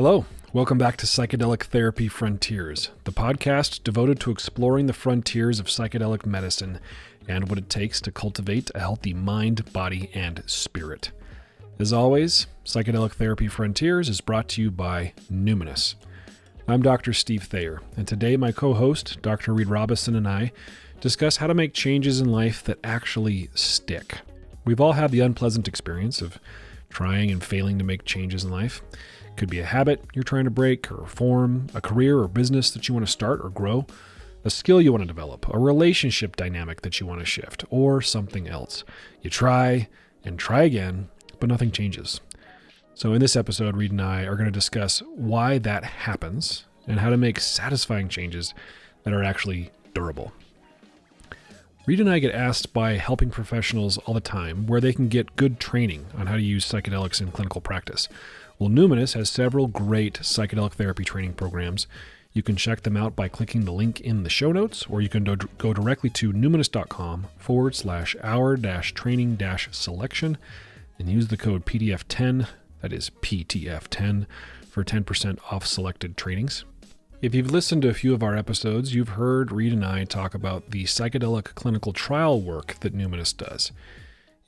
Hello, welcome back to Psychedelic Therapy Frontiers, the podcast devoted to exploring the frontiers of psychedelic medicine and what it takes to cultivate a healthy mind, body, and spirit. As always, Psychedelic Therapy Frontiers is brought to you by Numinus. I'm Dr. Steve Thayer, and today my co-host, Dr. Reid Robison, and I discuss how to make changes in life that actually stick. We've all had the unpleasant experience of trying and failing to make changes in life. It could be a habit you're trying to break or form, a career or business that you want to start or grow, a skill you want to develop, a relationship dynamic that you want to shift, or something else. You try and try again, but nothing changes. So in this episode, Reid and I are going to discuss why that happens and how to make satisfying changes that are actually durable. Reid and I get asked by helping professionals all the time where they can get good training on how to use psychedelics in clinical practice. Well, Numinus has several great psychedelic therapy training programs. You can check them out by clicking the link in the show notes, or you can go directly to numinus.com/our-training-selection and use the code PDF10, that is PTF10, for 10% off selected trainings. If you've listened to a few of our episodes, you've heard Reid and I talk about the psychedelic clinical trial work that Numinus does.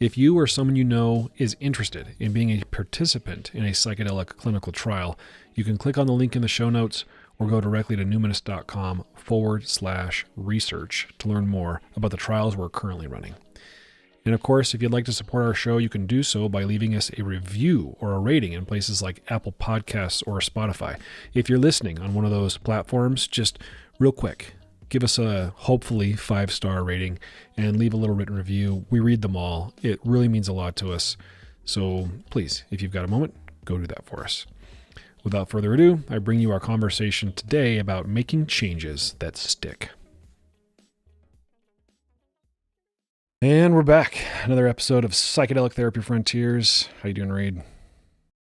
If you or someone you know is interested in being a participant in a psychedelic clinical trial, you can click on the link in the show notes or go directly to numinus.com/research to learn more about the trials we're currently running. And of course, if you'd like to support our show, you can do so by leaving us a review or a rating in places like Apple Podcasts or Spotify. If you're listening on one of those platforms, just real quick, give us a hopefully 5-star rating and leave a little written review. We read them all. It really means a lot to us. So please, if you've got a moment, go do that for us. Without further ado, I bring you our conversation today about making changes that stick. And we're back. Another episode of Psychedelic Therapy Frontiers. How you doing, Reid?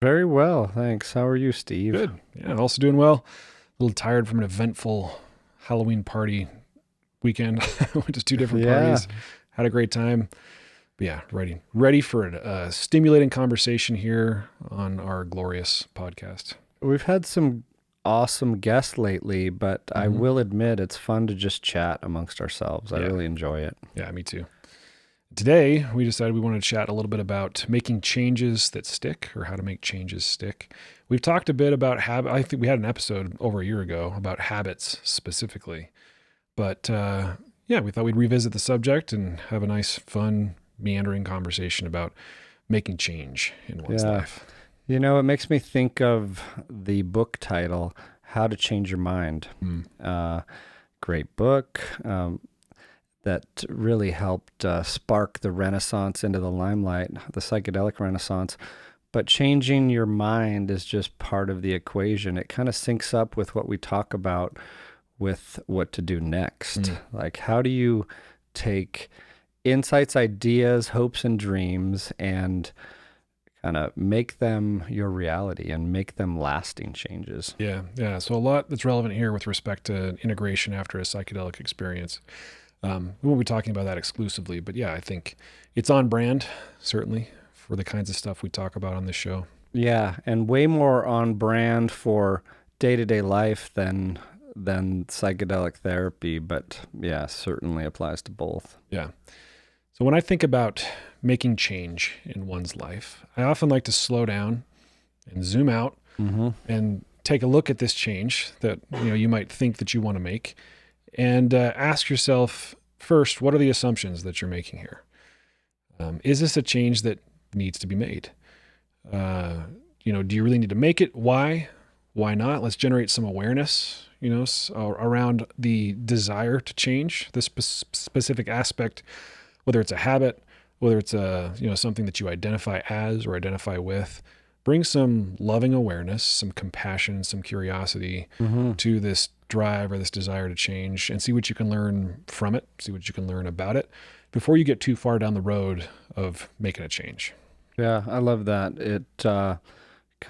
Very well, thanks. How are you, Steve? Good. Yeah, also doing well. A little tired from an eventful Halloween party weekend. Went to 2 different parties. Had a great time. But yeah, ready for a stimulating conversation here on our glorious podcast. We've had some awesome guests lately, but I will admit it's fun to just chat amongst ourselves. I really enjoy it. Yeah, me too. Today, we decided we wanted to chat a little bit about making changes that stick, or how to make changes stick. We've talked a bit about I think we had an episode over a year ago about habits specifically. But we thought we'd revisit the subject and have a nice, fun, meandering conversation about making change in one's life. You know, it makes me think of the book title, How to Change Your Mind. Great book. That really helped spark the Renaissance into the limelight, the psychedelic Renaissance. But changing your mind is just part of the equation. It kind of syncs up with what we talk about with what to do next. Like, how do you take insights, ideas, hopes, and dreams and kind of make them your reality and make them lasting changes? Yeah. So a lot that's relevant here with respect to integration after a psychedelic experience. We won't be talking about that exclusively, but yeah, I think it's on brand, certainly, for the kinds of stuff we talk about on this show. Yeah, and way more on brand for day-to-day life than psychedelic therapy, but yeah, certainly applies to both. Yeah. So when I think about making change in one's life, I often like to slow down and zoom out and take a look at this change that you might think that you want to make. And ask yourself first, what are the assumptions that you're making here? Is this a change that needs to be made? Do you really need to make it? Why? Why not? Let's generate some awareness, around the desire to change this specific aspect, whether it's a habit, whether it's something that you identify as or identify with. Bring some loving awareness, some compassion, some curiosity to this drive or this desire to change, and see what you can learn from it, see what you can learn about it before you get too far down the road of making a change. Yeah, I love that. It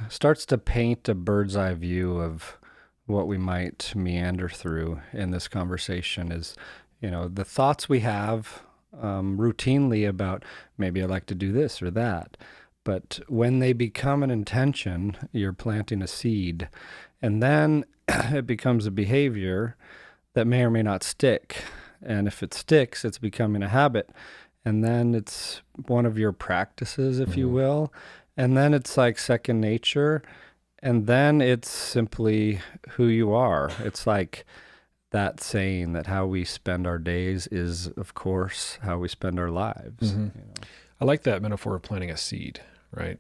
starts to paint a bird's eye view of what we might meander through in this conversation is, the thoughts we have routinely about maybe I'd like to do this or that. But when they become an intention, you're planting a seed, and then it becomes a behavior that may or may not stick. And if it sticks, it's becoming a habit. And then it's one of your practices, if you will. And then it's like second nature. And then it's simply who you are. It's like that saying that how we spend our days is, of course, how we spend our lives. I like that metaphor of planting a seed, right?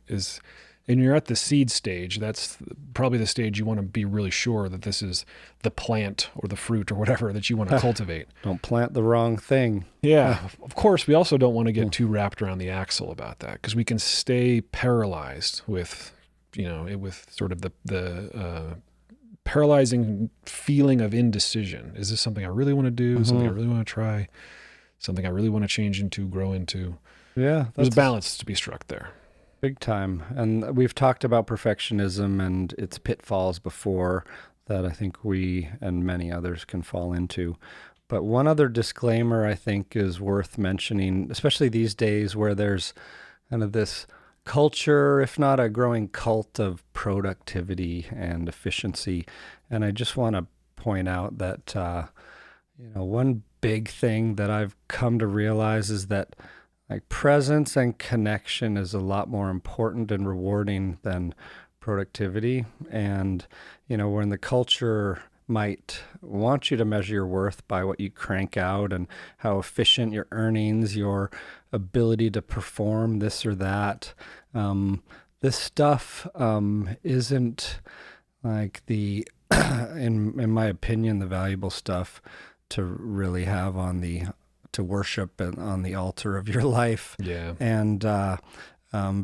And you're at the seed stage. That's probably the stage you want to be really sure that this is the plant or the fruit or whatever that you want to cultivate. Don't plant the wrong thing. Yeah. Of course, we also don't want to get too wrapped around the axle about that, because we can stay paralyzed with, with sort of the paralyzing feeling of indecision. Is this something I really want to do? Something I really want to try? Something I really want to change into, grow into? Yeah. There's a balance to be struck there. Big time. And we've talked about perfectionism and its pitfalls before that I think we and many others can fall into. But one other disclaimer I think is worth mentioning, especially these days where there's kind of this culture, if not a growing cult of productivity and efficiency. And I just want to point out that, one big thing that I've come to realize is that like presence and connection is a lot more important and rewarding than productivity. And, when the culture might want you to measure your worth by what you crank out and how efficient your earnings, your ability to perform this or that, this stuff isn't like the, in my opinion, the valuable stuff to really have to worship on the altar of your life. Yeah. And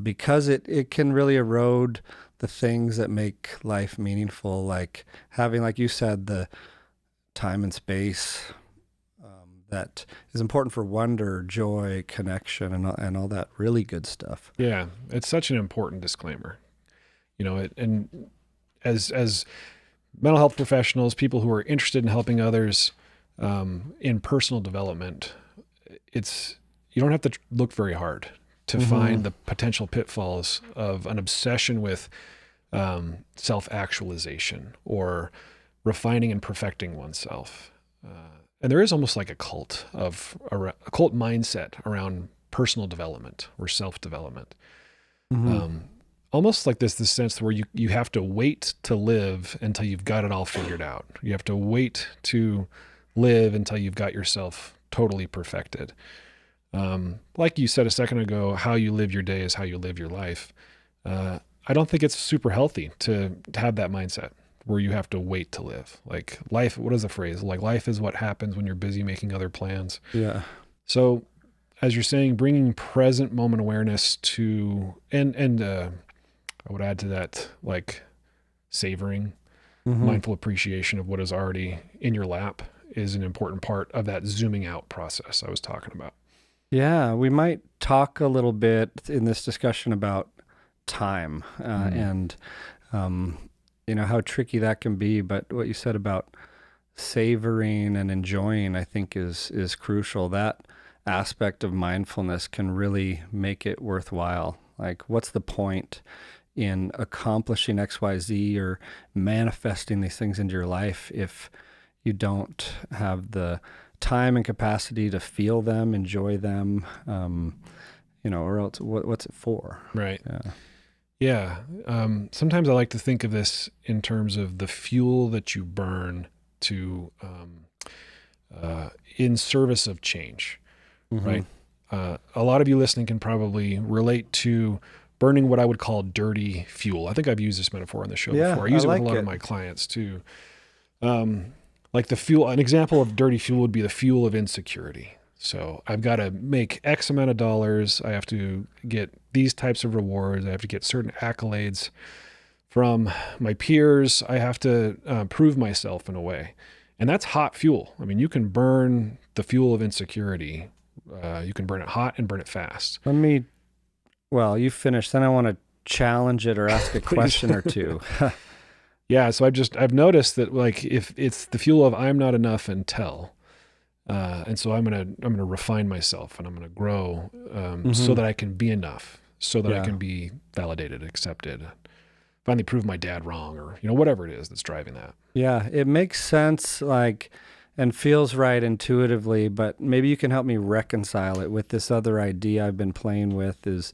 because it can really erode the things that make life meaningful, like having, like you said, the time and space that is important for wonder, joy, connection, and all that really good stuff. Yeah, it's such an important disclaimer. And as mental health professionals, people who are interested in helping others in personal development, you don't have to look very hard to find the potential pitfalls of an obsession with self-actualization or refining and perfecting oneself. And there is almost like a cult mindset around personal development or self-development. Almost like this sense where you have to wait to live until you've got it all figured out. You have to wait to live until you've got yourself totally perfected. Like you said a second ago, how you live your day is how you live your life. I don't think it's super healthy to have that mindset where you have to wait to live. Like life, what is the phrase? Like life is what happens when you're busy making other plans. Yeah. So as you're saying, bringing present moment awareness to, and I would add to that, like savoring, mindful appreciation of what is already in your lap is an important part of that zooming out process I was talking about. Yeah, we might talk a little bit in this discussion about time and how tricky that can be. But what you said about savoring and enjoying, I think is crucial. That aspect of mindfulness can really make it worthwhile. Like, what's the point in accomplishing XYZ or manifesting these things into your life if you don't have the time and capacity to feel them, enjoy them, or else what's it for? Right. Yeah. Sometimes I like to think of this in terms of the fuel that you burn to, in service of change, right? A lot of you listening can probably relate to burning what I would call dirty fuel. I think I've used this metaphor on the show before. I use it with a lot of my clients too. Like the fuel, an example of dirty fuel would be the fuel of insecurity. So I've got to make X amount of dollars. I have to get these types of rewards. I have to get certain accolades from my peers. I have to prove myself in a way. And that's hot fuel. I mean, you can burn the fuel of insecurity. You can burn it hot and burn it fast. You finish. Then I want to challenge it or ask a question or two. Yeah, so I've noticed that, like, if it's the fuel of I'm not enough and so I'm gonna refine myself and I'm gonna grow so that I can be enough. so that I can be validated, accepted, finally prove my dad wrong, or, whatever it is that's driving that. Yeah, it makes sense, and feels right intuitively, but maybe you can help me reconcile it with this other idea I've been playing with is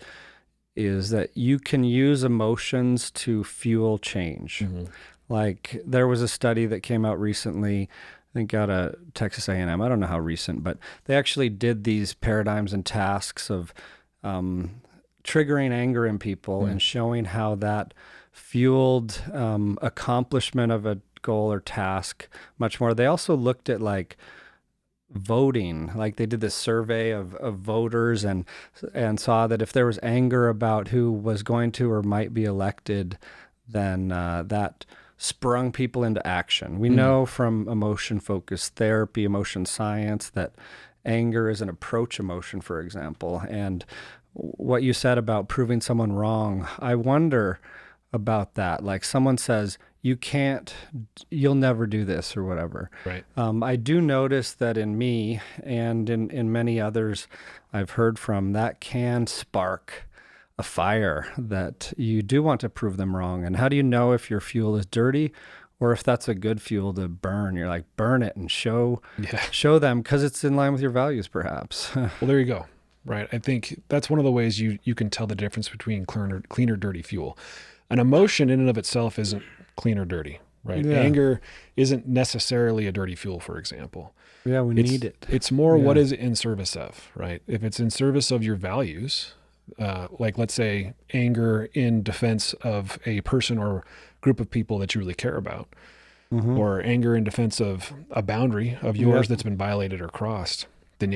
that you can use emotions to fuel change. Mm-hmm. Like there was a study that came out recently, I think out of Texas A&M. I don't know how recent, but they actually did these paradigms and tasks of triggering anger in people and showing how that fueled accomplishment of a goal or task much more. They also looked at voting, like they did this survey of voters and saw that if there was anger about who was going to or might be elected, then that sprung people into action. We know from emotion-focused therapy, emotion science, that anger is an approach emotion, for example. And what you said about proving someone wrong, I wonder about that. Like someone says, you'll never do this or whatever. Right. I do notice that in me and in many others I've heard from, that can spark a fire that you do want to prove them wrong. And how do you know if your fuel is dirty or if that's a good fuel to burn? You're like, burn it and show them, because it's in line with your values, perhaps. Well, there you go. Right. I think that's one of the ways you can tell the difference between clean or dirty fuel. An emotion in and of itself isn't clean or dirty, right? Yeah. Anger isn't necessarily a dirty fuel, for example. Yeah, we need it. It's more what is it in service of, right? If it's in service of your values, like let's say anger in defense of a person or group of people that you really care about, or anger in defense of a boundary of yours that's been violated or crossed, then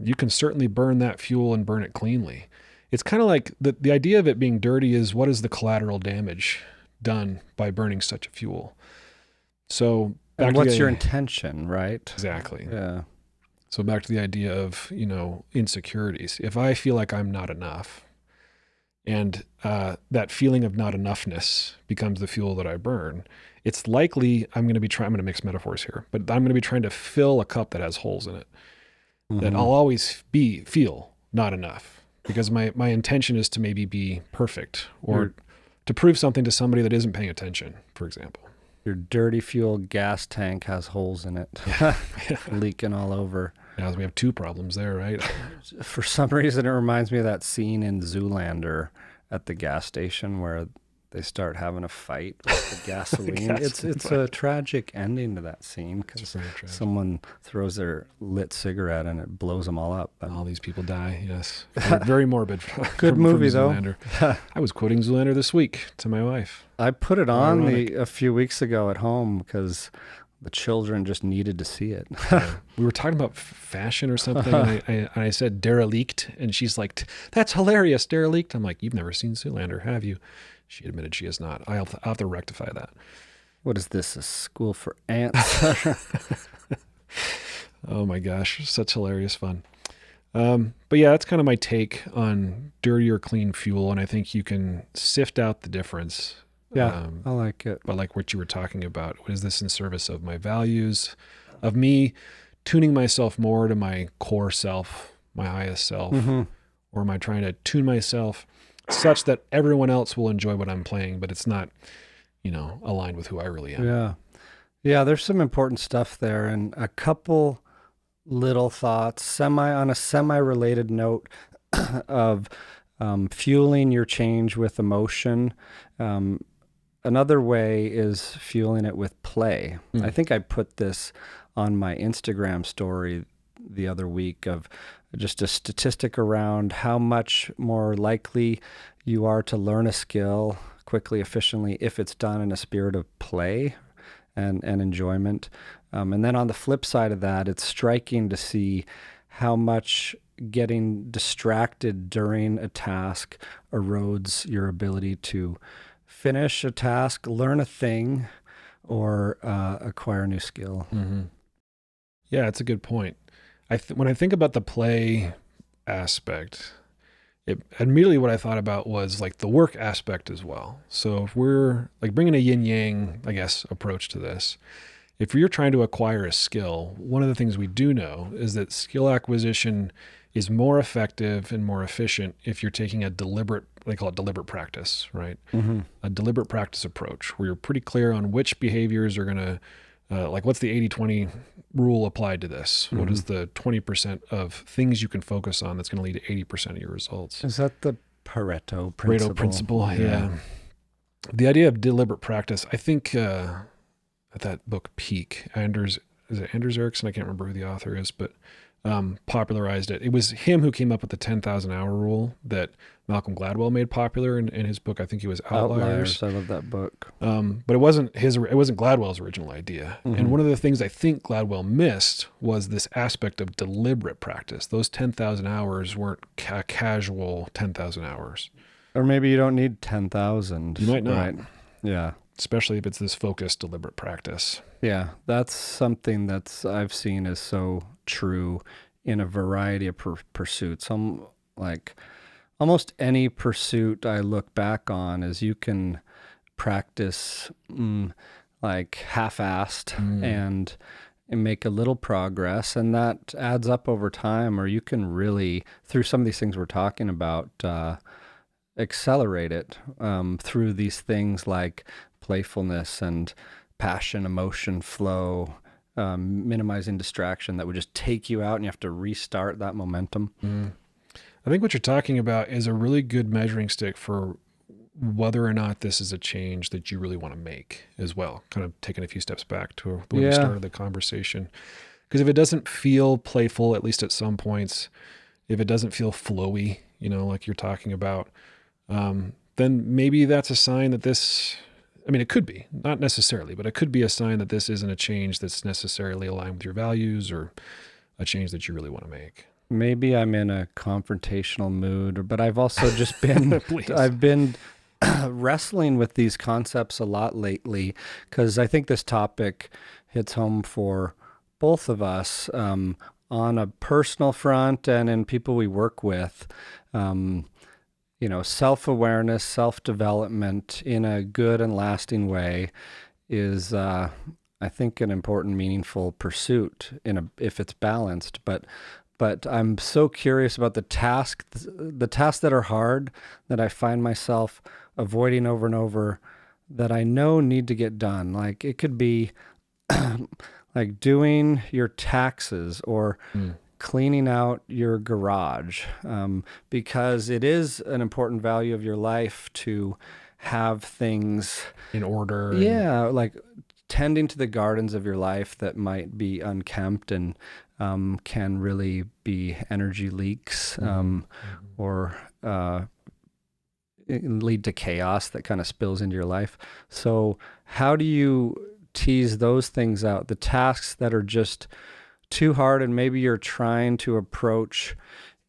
you can certainly burn that fuel and burn it cleanly. It's kind of like the idea of it being dirty is, what is the collateral damage done by burning such a fuel? So and what's your intention, right? Exactly. Yeah. So back to the idea of, insecurities. If I feel like I'm not enough, and that feeling of not enoughness becomes the fuel that I burn, it's likely I'm going to mix metaphors here, but I'm going to be trying to fill a cup that has holes in it. That I'll always feel not enough, because my intention is to maybe be perfect or to prove something to somebody that isn't paying attention, for example. Your dirty fuel gas tank has holes in it, leaking all over. Now we have two problems there, right? For some reason, it reminds me of that scene in Zoolander at the gas station where they start having a fight with the gasoline. It's a tragic ending to that scene, because someone throws their lit cigarette and it blows them all up. All these people die, yes. Very morbid. Good movie, though. I was quoting Zoolander this week to my wife. I put it on a few weeks ago at home because the children just needed to see it. We were talking about fashion or something, and I said derelict, and she's like, "That's hilarious, derelict." I'm like, "You've never seen Zoolander, have you?" She admitted she has not. I'll have to rectify that. What is this, a school for ants? Oh my gosh, such hilarious fun. But yeah, that's kind of my take on dirty or clean fuel, and I think you can sift out the difference. Yeah, I like it. But like what you were talking about, is this in service of my values, of me tuning myself more to my core self, my highest self, or am I trying to tune myself such that everyone else will enjoy what I'm playing, but it's not, aligned with who I really am? Yeah, there's some important stuff there, and a couple little thoughts, on a semi-related note of fueling your change with emotion. Another way is fueling it with play. I think I put this on my Instagram story the other week, of just a statistic around how much more likely you are to learn a skill quickly, efficiently, if it's done in a spirit of play and enjoyment. And then on the flip side of that, it's striking to see how much getting distracted during a task erodes your ability to finish a task, learn a thing, or acquire a new skill. Yeah, it's a good point. When I think about the play aspect, immediately what I thought about was like the work aspect as well. So if we're like bringing a yin-yang, I guess, approach to this, if you're trying to acquire a skill, one of the things we do know is that skill acquisition is more effective and more efficient if you're taking a deliberate, they call it deliberate practice, right? Mm-hmm. A deliberate practice approach where you're pretty clear on which behaviors are going to, like what's the 80-20 rule applied to this? Mm-hmm. What is the 20% of things you can focus on that's going to lead to 80% of your results? Is that the Pareto principle? Pareto principle, yeah. The idea of deliberate practice, I think at that book Peak, is it Anders Ericsson? I can't remember who the author is, but popularized it. It was him who came up with the 10,000 hour rule that Malcolm Gladwell made popular in his book. I think he was Outliers. I love that book. But it wasn't Gladwell's original idea. Mm-hmm. And one of the things I think Gladwell missed was this aspect of deliberate practice. Those 10,000 hours weren't casual 10,000 hours. Or maybe you don't need 10,000. You might not. Right? Yeah. Especially if it's this focused, deliberate practice. Yeah, that's something I've seen is so true in a variety of pursuits. Like almost any pursuit I look back on is you can practice like half-assed and make a little progress, and that adds up over time, or you can really, through some of these things we're talking about, accelerate it through these things like playfulness and passion, emotion, flow, minimizing distraction that would just take you out and you have to restart that momentum. I think what you're talking about is a really good measuring stick for whether or not this is a change that you really want to make as well. Kind of taking a few steps back to the way we started the conversation. Because if it doesn't feel playful, at least at some points, if it doesn't feel flowy, like you're talking about, then maybe that's a sign that this, it could be, not necessarily, but it could be a sign that this isn't a change that's necessarily aligned with your values or a change that you really want to make. Maybe I'm in a confrontational mood, but I've also just been, I've been wrestling with these concepts a lot lately, because I think this topic hits home for both of us on a personal front and in people we work with. Self-awareness, self-development in a good and lasting way is, I think, an important, meaningful pursuit if it's balanced. But I'm so curious about the tasks that are hard, that I find myself avoiding over and over, that I know need to get done. Like it could be like doing your taxes or cleaning out your garage, because it is an important value of your life to have things in order. Yeah, like tending to the gardens of your life that might be unkempt and can really be energy leaks, or lead to chaos that kind of spills into your life. So how do you tease those things out, the tasks that are just too hard and maybe you're trying to approach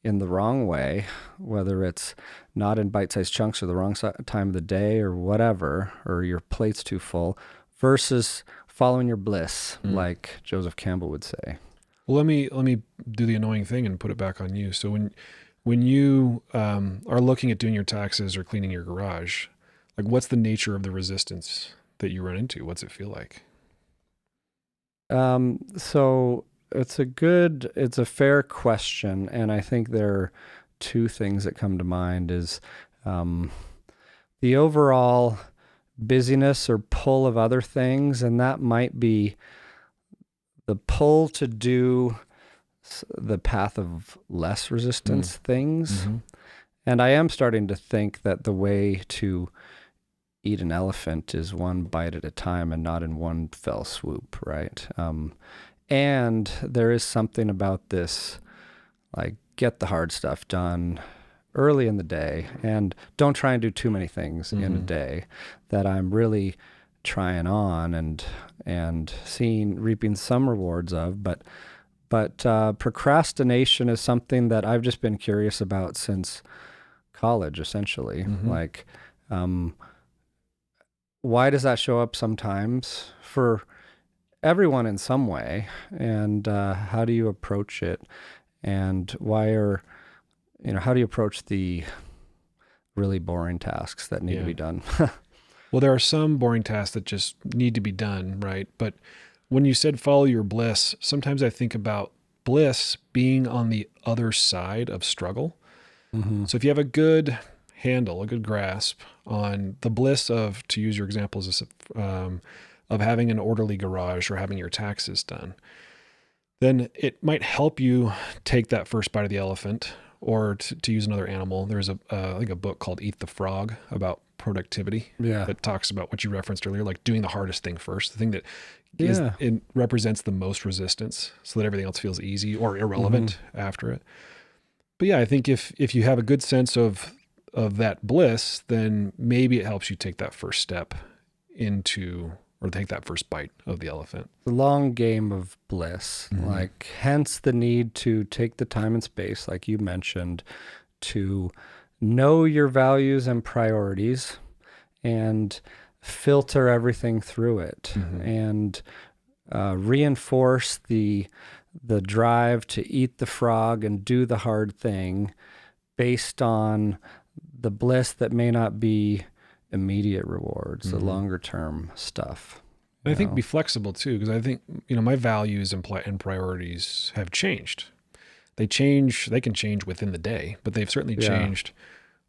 in the wrong way, whether it's not in bite-sized chunks or the wrong time of the day or whatever, or your plate's too full, versus following your bliss, like Joseph Campbell would say. Well, let me do the annoying thing and put it back on you. So when you are looking at doing your taxes or cleaning your garage, like what's the nature of the resistance that you run into? What's it feel like? So it's a fair question. And I think there are two things that come to mind is the overall busyness or pull of other things. And that might be the pull to do the path of less resistance things. And I am starting to think that the way to eat an elephant is one bite at a time and not in one fell swoop, right? And there is something about this, like, get the hard stuff done early in the day and don't try and do too many things in a day, that I'm really trying on and reaping some rewards of. But procrastination is something that I've just been curious about since college, essentially. Like, why does that show up sometimes for everyone in some way? And how do you approach it? And how do you approach the really boring tasks that need to be done? Well, there are some boring tasks that just need to be done, right? But when you said follow your bliss, sometimes I think about bliss being on the other side of struggle. Mm-hmm. So if you have a good handle, a good grasp on the bliss of, to use your examples, of having an orderly garage or having your taxes done, then it might help you take that first bite of the elephant. Or to use another animal, there's I think a book called Eat the Frog about productivity that talks about what you referenced earlier, like doing the hardest thing first, the thing that it represents the most resistance, so that everything else feels easy or irrelevant after it. But yeah, I think if you have a good sense of that bliss, then maybe it helps you take that first step into, or take that first bite of the elephant. The long game of bliss, like hence the need to take the time and space, like you mentioned, to know your values and priorities and filter everything through it and reinforce the drive to eat the frog and do the hard thing based on the bliss that may not be immediate rewards, the longer term stuff. And I think be flexible too, because I think, my values and priorities have changed. They can change within the day, but they've certainly changed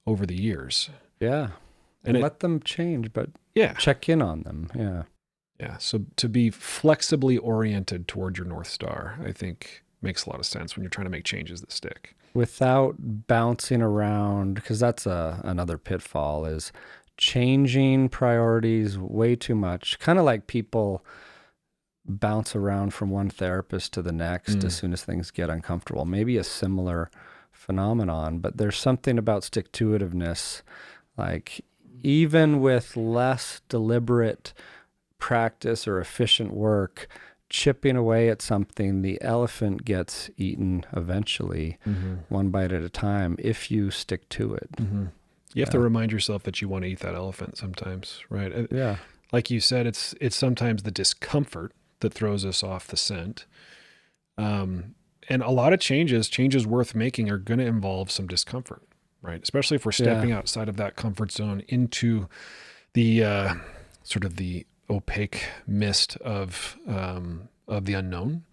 over the years. Yeah. And let them change, but check in on them. Yeah. Yeah. So to be flexibly oriented toward your North Star, I think makes a lot of sense when you're trying to make changes that stick. Without bouncing around, because that's another pitfall, is changing priorities way too much. Kind of like people bounce around from one therapist to the next as soon as things get uncomfortable. Maybe a similar phenomenon, but there's something about stick-to-itiveness, like even with less deliberate practice or efficient work, chipping away at something, the elephant gets eaten eventually, one bite at a time, if you stick to it. You have to remind yourself that you want to eat that elephant sometimes, right? Yeah. Like you said, it's sometimes the discomfort that throws us off the scent. And a lot of changes worth making are going to involve some discomfort, right? Especially if we're stepping outside of that comfort zone into the sort of the opaque mist of the unknown.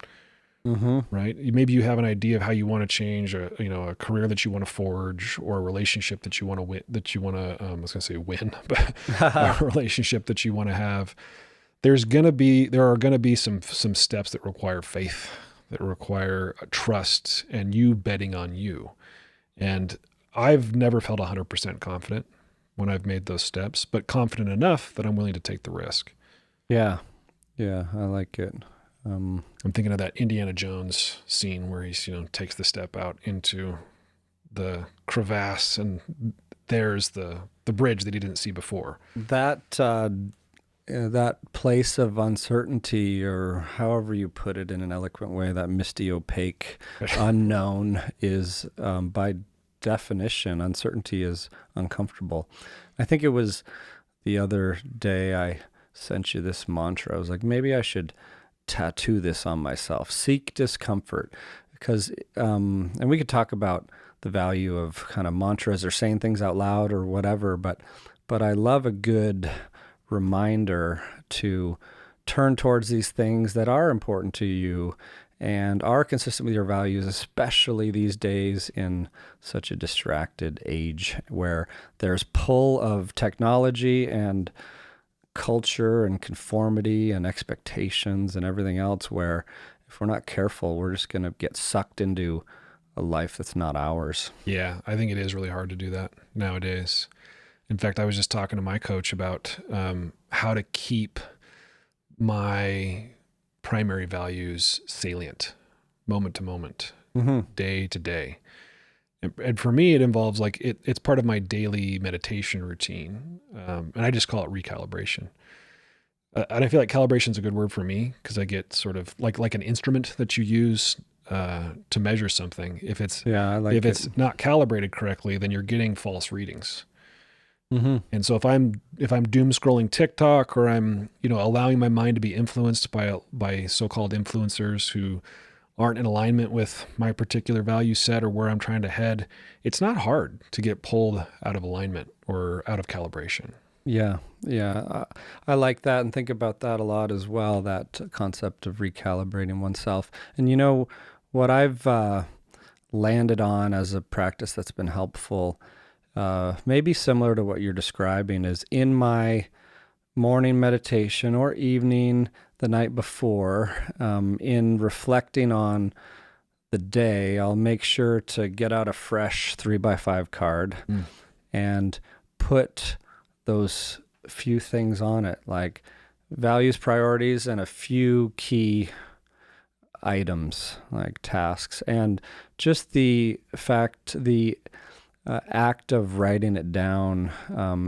Right? Maybe you have an idea of how you want to change a career that you want to forge, or a relationship that you want to win, I was going to say win, but a relationship that you want to have. There are going to be some steps that require faith, that require trust, and you betting on you. And I've never felt 100% confident when I've made those steps, but confident enough that I'm willing to take the risk. Yeah. Yeah. I like it. I'm thinking of that Indiana Jones scene where he's, takes the step out into the crevasse, and there's the bridge that he didn't see before. That place of uncertainty, or however you put it in an eloquent way, that misty, opaque, unknown is, by definition, uncertainty is uncomfortable. I think it was the other day I sent you this mantra. I was like, maybe I should tattoo this on myself. Seek discomfort. Because, and we could talk about the value of kind of mantras or saying things out loud or whatever, but I love a good reminder to turn towards these things that are important to you and are consistent with your values, especially these days in such a distracted age where there's pull of technology and culture and conformity and expectations and everything else, where if we're not careful, we're just going to get sucked into a life that's not ours. Yeah, I think it is really hard to do that nowadays. In fact, I was just talking to my coach about how to keep my primary values salient, moment to moment, day to day. And for me, it involves it's part of my daily meditation routine. And I just call it recalibration. And I feel like calibration is a good word for me, because I get sort of like an instrument that you use to measure something. If it's not calibrated correctly, then you're getting false readings. And so if I'm doom scrolling TikTok, or I'm allowing my mind to be influenced by so-called influencers who aren't in alignment with my particular value set or where I'm trying to head, it's not hard to get pulled out of alignment or out of calibration. Yeah. I like that and think about that a lot as well, that concept of recalibrating oneself. And what I've landed on as a practice that's been helpful, maybe similar to what you're describing, is in my morning meditation or evening the night before, in reflecting on the day, I'll make sure to get out a fresh 3x5 card and put those few things on it, like values, priorities, and a few key items like tasks. And just the act of writing it down,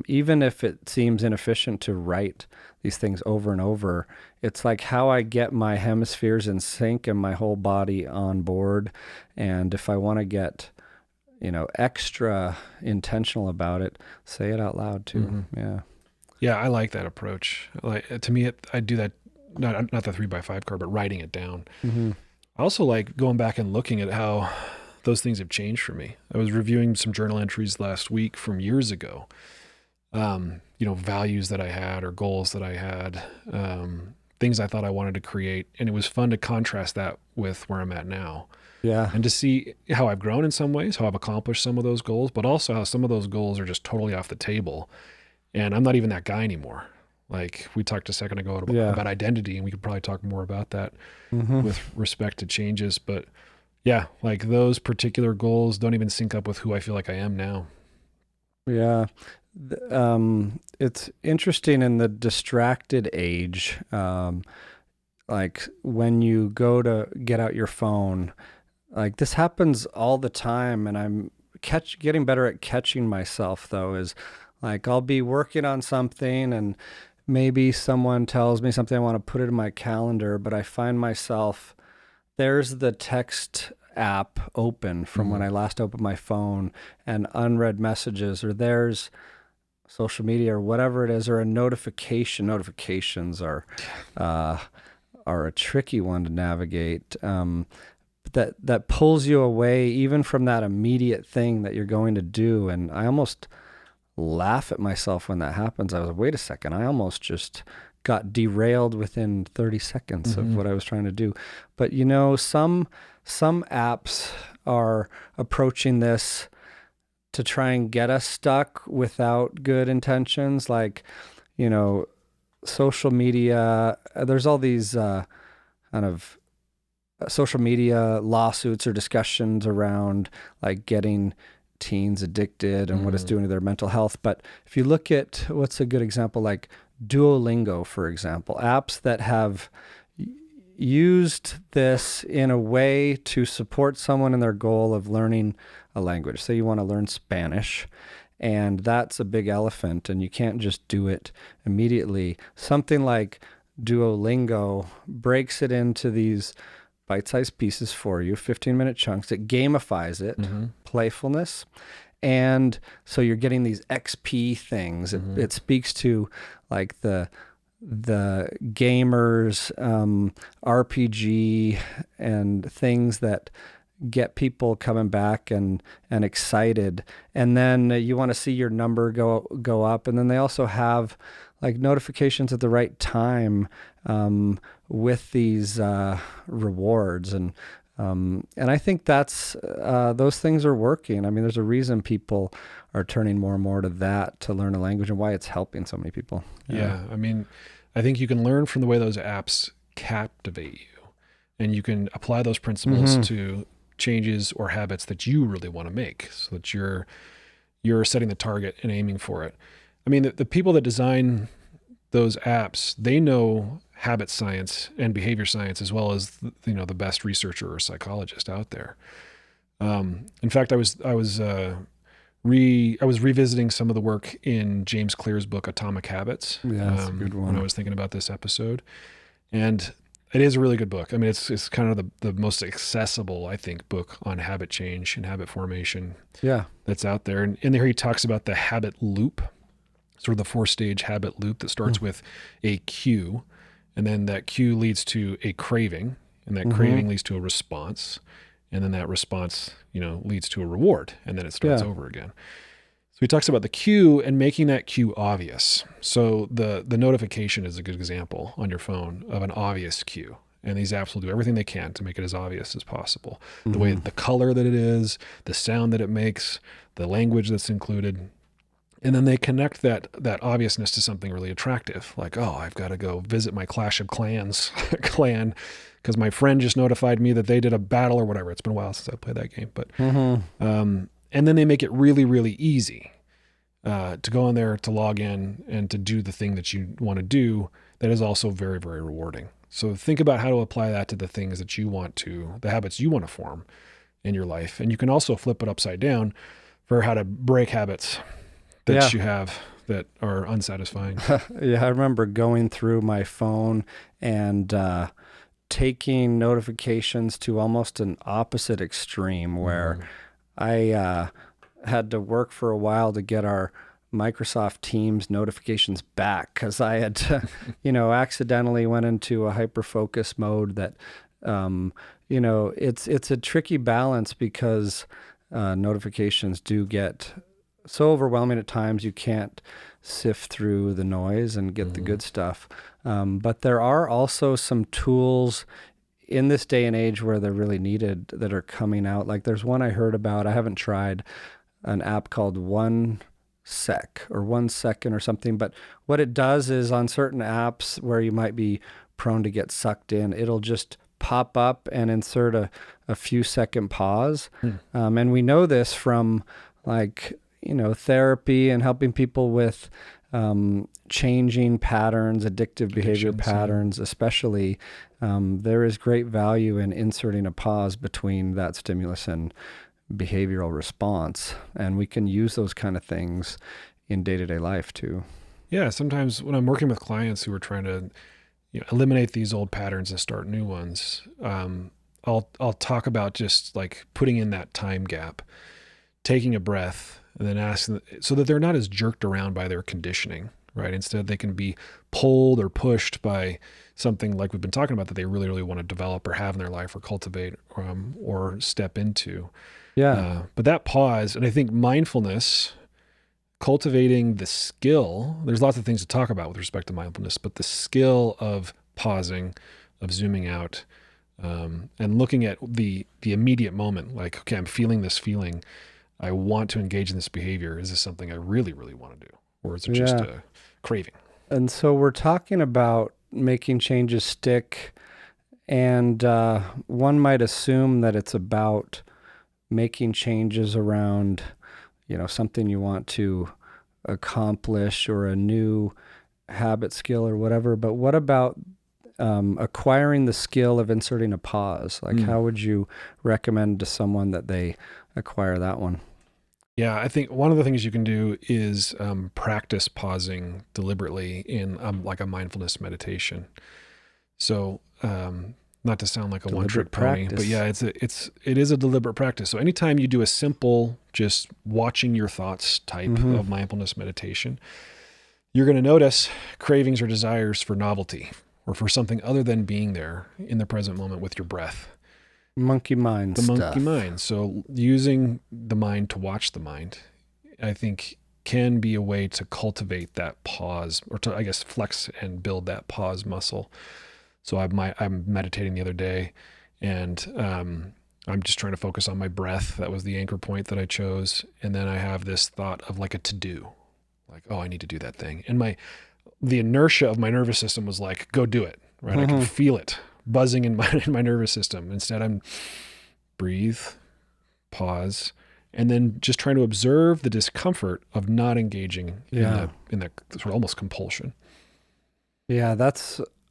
even if it seems inefficient to write these things over and over, it's like how I get my hemispheres in sync and my whole body on board. And if I want to get, extra intentional about it, say it out loud too. Mm-hmm. Yeah. Yeah, I like that approach. To me, I do that, not the 3x5 card, but writing it down. Mm-hmm. I also like going back and looking at how those things have changed for me. I was reviewing some journal entries last week from years ago, values that I had or goals that I had, things I thought I wanted to create. And it was fun to contrast that with where I'm at now. Yeah. And to see how I've grown in some ways, how I've accomplished some of those goals, but also how some of those goals are just totally off the table. And I'm not even that guy anymore. Like we talked a second ago about identity, and we could probably talk more about that with respect to changes. But yeah, like those particular goals don't even sync up with who I feel like I am now. Yeah. It's interesting in the distracted age, like when you go to get out your phone, like this happens all the time. And I'm getting better at catching myself though, is like, I'll be working on something and maybe someone tells me something, I want to put it in my calendar, but I find myself, there's the text app open from when I last opened my phone and unread messages, or there's social media or whatever it is, or a notification. Notifications are a tricky one to navigate. That pulls you away even from that immediate thing that you're going to do. And I almost laugh at myself when that happens. I was like, wait a second, I almost just got derailed within 30 seconds of what I was trying to do. But some apps are approaching this to try and get us stuck without good intentions. Like, social media, there's all these kind of social media lawsuits or discussions around like getting teens addicted and what it's doing to their mental health. But if you look at what's a good example, like Duolingo, for example, apps that have used this in a way to support someone in their goal of learning a language. Say you want to learn Spanish, and that's a big elephant, and you can't just do it immediately. Something like Duolingo breaks it into these bite-sized pieces for you, 15-minute chunks. It gamifies it, playfulness. And so you're getting these XP things. It speaks to like the gamers, RPG and things that get people coming back and excited. And then you want to see your number go up. And then they also have like notifications at the right time with these rewards. And I think that's those things are working. I mean, there's a reason people are turning more and more to that to learn a language, and why it's helping so many people. Yeah. I mean, I think you can learn from the way those apps captivate you, and you can apply those principles to changes or habits that you really want to make, so that you're setting the target and aiming for it. I mean, the people that design those apps, they know habit science and behavior science as well as the best researcher or psychologist out there. In fact, I was revisiting some of the work in James Clear's book Atomic Habits. Yeah, that's a good one. When I was thinking about this episode, and it is a really good book. I mean, it's kind of the most accessible, I think, book on habit change and habit formation. Yeah, that's out there. And in there, he talks about the habit loop, sort of the 4-stage habit loop that starts with a cue. And then that cue leads to a craving, and that craving leads to a response. And then that response, leads to a reward, and then it starts over again. So he talks about the cue and making that cue obvious. So the notification is a good example on your phone of an obvious cue. And these apps will do everything they can to make it as obvious as possible. The way, the color that it is, the sound that it makes, the language that's included. And then they connect that obviousness to something really attractive. Like, oh, I've got to go visit my Clash of Clans clan because my friend just notified me that they did a battle or whatever. It's been a while since I played that game. But and then they make it really, really easy to go in there, to log in, and to do the thing that you want to do. That is also very, very rewarding. So think about how to apply that to the things that you want to, the habits you want to form in your life. And you can also flip it upside down for how to break habits that you have that are unsatisfying. Yeah, I remember going through my phone and taking notifications to almost an opposite extreme where I had to work for a while to get our Microsoft Teams notifications back because I had, accidentally went into a hyper-focus mode that, it's a tricky balance because notifications do get so overwhelming at times you can't sift through the noise and get the good stuff. But there are also some tools in this day and age where they're really needed that are coming out. Like there's one I heard about, I haven't tried, an app called 1 second or something. But what it does is on certain apps where you might be prone to get sucked in, it'll just pop up and insert a few second pause. And we know this from therapy and helping people with changing patterns, addictive behavior patterns, especially. There is great value in inserting a pause between that stimulus and behavioral response. And we can use those kind of things in day-to-day life too. Yeah, sometimes when I'm working with clients who are trying to eliminate these old patterns and start new ones, I'll talk about just like putting in that time gap, taking a breath, and then asking so that they're not as jerked around by their conditioning, right? Instead, they can be pulled or pushed by something like we've been talking about that they really, really want to develop or have in their life or cultivate or step into. Yeah. But that pause, and I think mindfulness, cultivating the skill, there's lots of things to talk about with respect to mindfulness, but the skill of pausing, of zooming out, and looking at the immediate moment, like, okay, I'm feeling this feeling. I want to engage in this behavior. Is this something I really, really want to do? Or is it just a craving? And so we're talking about making changes stick. And one might assume that it's about making changes around, something you want to accomplish or a new habit skill or whatever. But what about acquiring the skill of inserting a pause? Like how would you recommend to someone that they acquire that one? Yeah, I think one of the things you can do is practice pausing deliberately in like a mindfulness meditation. So not to sound like a one-trick pony, but yeah, it is a deliberate practice. So anytime you do a simple, just watching your thoughts type of mindfulness meditation, you're going to notice cravings or desires for novelty or for something other than being there in the present moment with your breath. Monkey mind stuff. Monkey mind. So using the mind to watch the mind, I think can be a way to cultivate that pause or to, I guess, flex and build that pause muscle. So I'm meditating the other day and I'm just trying to focus on my breath. That was the anchor point that I chose. And then I have this thought of like a to-do, like, oh, I need to do that thing. And the inertia of my nervous system was like, go do it, right? I can feel it buzzing in my nervous system. Instead, I'm breathe, pause, and then just trying to observe the discomfort of not engaging in that sort of almost compulsion. Yeah,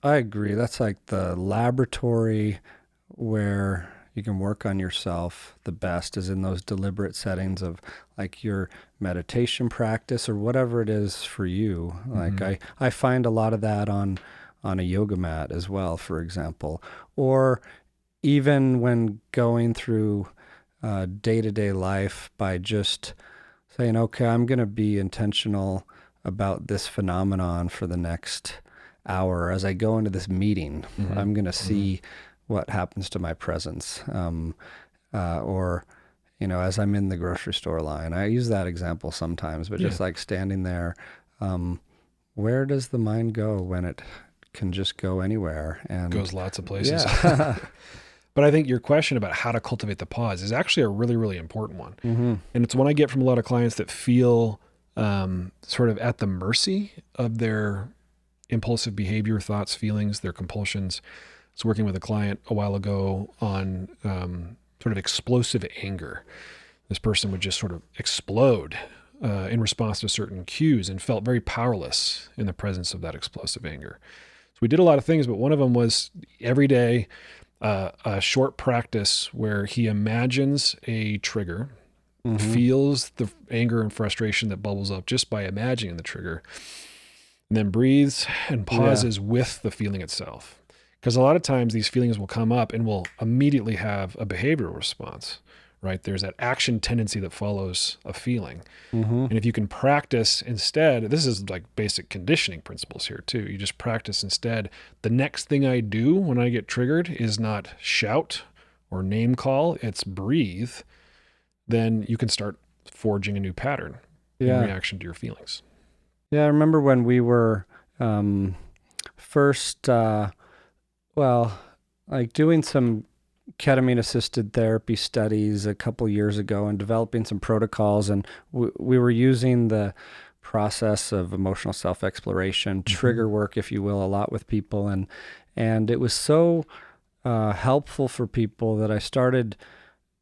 I agree. That's like the laboratory where you can work on yourself the best is in those deliberate settings of like your meditation practice or whatever it is for you. Like I find a lot of that on a yoga mat as well, for example, or even when going through day-to-day life by just saying, okay, I'm going to be intentional about this phenomenon for the next hour. As I go into this meeting, I'm going to see what happens to my presence. Or, as I'm in the grocery store line, I use that example sometimes, but just like standing there, where does the mind go when it can just go anywhere and goes lots of places. Yeah. But I think your question about how to cultivate the pause is actually a really, really important one. Mm-hmm. And it's one I get from a lot of clients that feel sort of at the mercy of their impulsive behavior, thoughts, feelings, their compulsions. I was working with a client a while ago on sort of explosive anger. This person would just sort of explode in response to certain cues and felt very powerless in the presence of that explosive anger. So we did a lot of things, but one of them was every day, a short practice where he imagines a trigger, feels the anger and frustration that bubbles up just by imagining the trigger, and then breathes and pauses with the feeling itself. Because a lot of times these feelings will come up and will immediately have a behavioral response, right? There's that action tendency that follows a feeling. And if you can practice instead, this is like basic conditioning principles here too. You just practice instead. The next thing I do when I get triggered is not shout or name call, it's breathe. Then you can start forging a new pattern in reaction to your feelings. Yeah, I remember when we were first, like doing some ketamine-assisted therapy studies a couple years ago and developing some protocols, and we were using the process of emotional self-exploration, trigger work, if you will, a lot with people, and it was so helpful for people that I started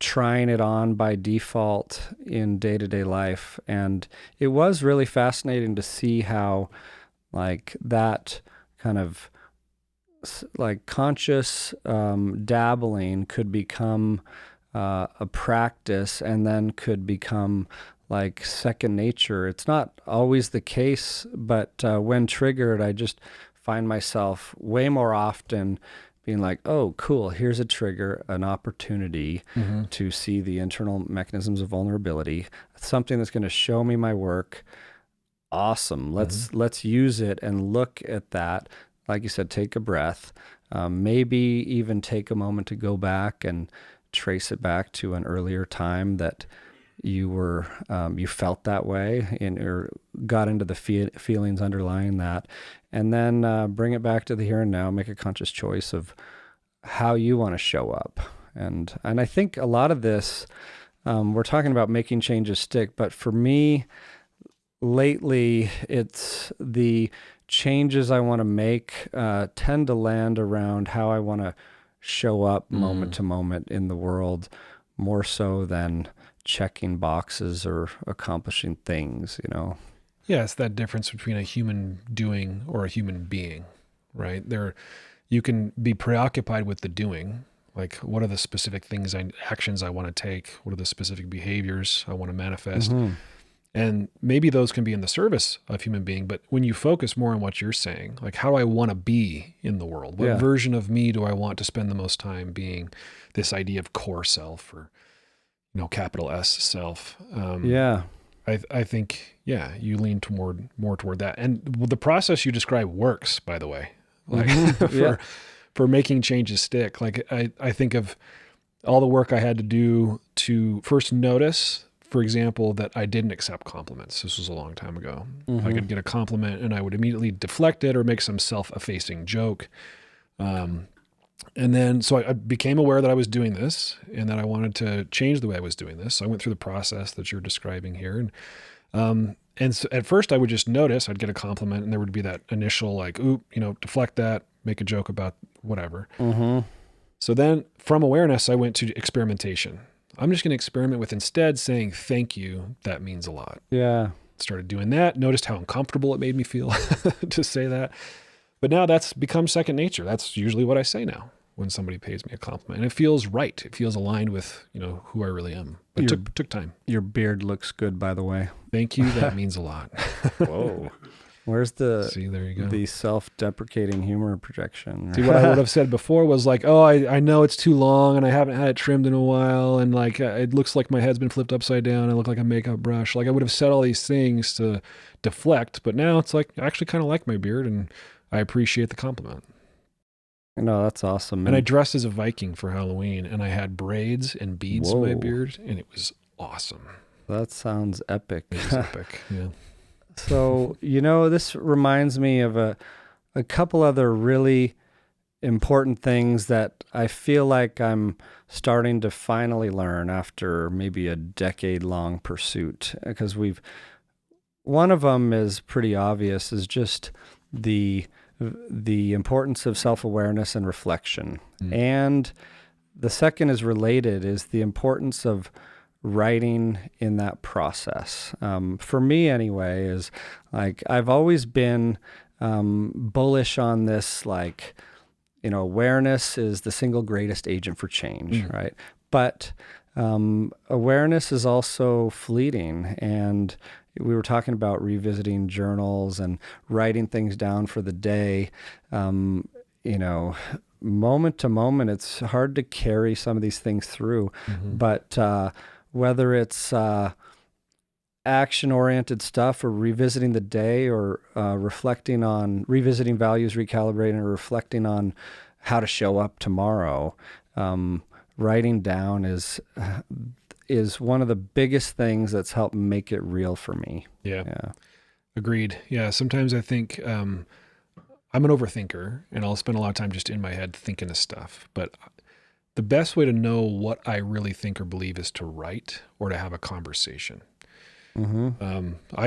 trying it on by default in day-to-day life. And it was really fascinating to see how like that kind of like conscious dabbling could become a practice and then could become like second nature. It's not always the case, but when triggered, I just find myself way more often being like, oh, cool, here's a trigger, an opportunity to see the internal mechanisms of vulnerability, something that's going to show me my work. Awesome. Let's use it and look at that. Like you said, take a breath, maybe even take a moment to go back and trace it back to an earlier time that you were, you felt that way or got into the feelings underlying that, and then bring it back to the here and now, make a conscious choice of how you want to show up. And I think a lot of this, we're talking about making changes stick, but for me, lately, it's the changes I want to make tend to land around how I want to show up moment to moment in the world, more so than checking boxes or accomplishing things, you know? Yeah, it's that difference between a human doing or a human being, right? You can be preoccupied with the doing, like what are the specific actions I want to take? What are the specific behaviors I want to manifest? And maybe those can be in the service of human being, but when you focus more on what you're saying, like how do I want to be in the world? What version of me do I want to spend the most time being? This idea of core self, or, capital S self. I think, you lean more toward that. And the process you describe works, by the way, like for making changes stick. Like I think of all the work I had to do to first notice, for example, that I didn't accept compliments. This was a long time ago. I could get a compliment and I would immediately deflect it or make some self-effacing joke. And then, so I became aware that I was doing this and that I wanted to change the way I was doing this. So I went through the process that you're describing here. And so at first I would just notice, I'd get a compliment and there would be that initial like, deflect that, make a joke about whatever. So then from awareness, I went to experimentation. I'm just going to experiment with instead saying, thank you. That means a lot. Yeah. Started doing that. Noticed how uncomfortable it made me feel to say that. But now that's become second nature. That's usually what I say now when somebody pays me a compliment. And it feels right. It feels aligned with, who I really am. But it took time. Your beard looks good, by the way. Thank you. That means a lot. Whoa. Where's the there you go. The self-deprecating humor projection? See, what I would have said before was like, oh, I know it's too long and I haven't had it trimmed in a while. And like, it looks like my head's been flipped upside down. I look like a makeup brush. Like I would have said all these things to deflect, but now it's like, I actually kind of like my beard and I appreciate the compliment. No, that's awesome. And I dressed as a Viking for Halloween and I had braids and beads in my beard and it was awesome. That sounds epic. It was epic, yeah. So, this reminds me of a a couple other really important things that I feel like I'm starting to finally learn after maybe a decade-long pursuit. Because one of them is pretty obvious, is just the importance of self-awareness and reflection. And the second is related, is the importance of writing in that process. For me anyway, is like, I've always been bullish on this, like, awareness is the single greatest agent for change, right? But awareness is also fleeting. And we were talking about revisiting journals and writing things down for the day. Moment to moment, it's hard to carry some of these things through. But whether it's action-oriented stuff or revisiting the day, or revisiting values, recalibrating, or reflecting on how to show up tomorrow, writing down is one of the biggest things that's helped make it real for me. Yeah. Agreed. Yeah. Sometimes I think I'm an overthinker, and I'll spend a lot of time just in my head thinking of stuff. But the best way to know what I really think or believe is to write or to have a conversation.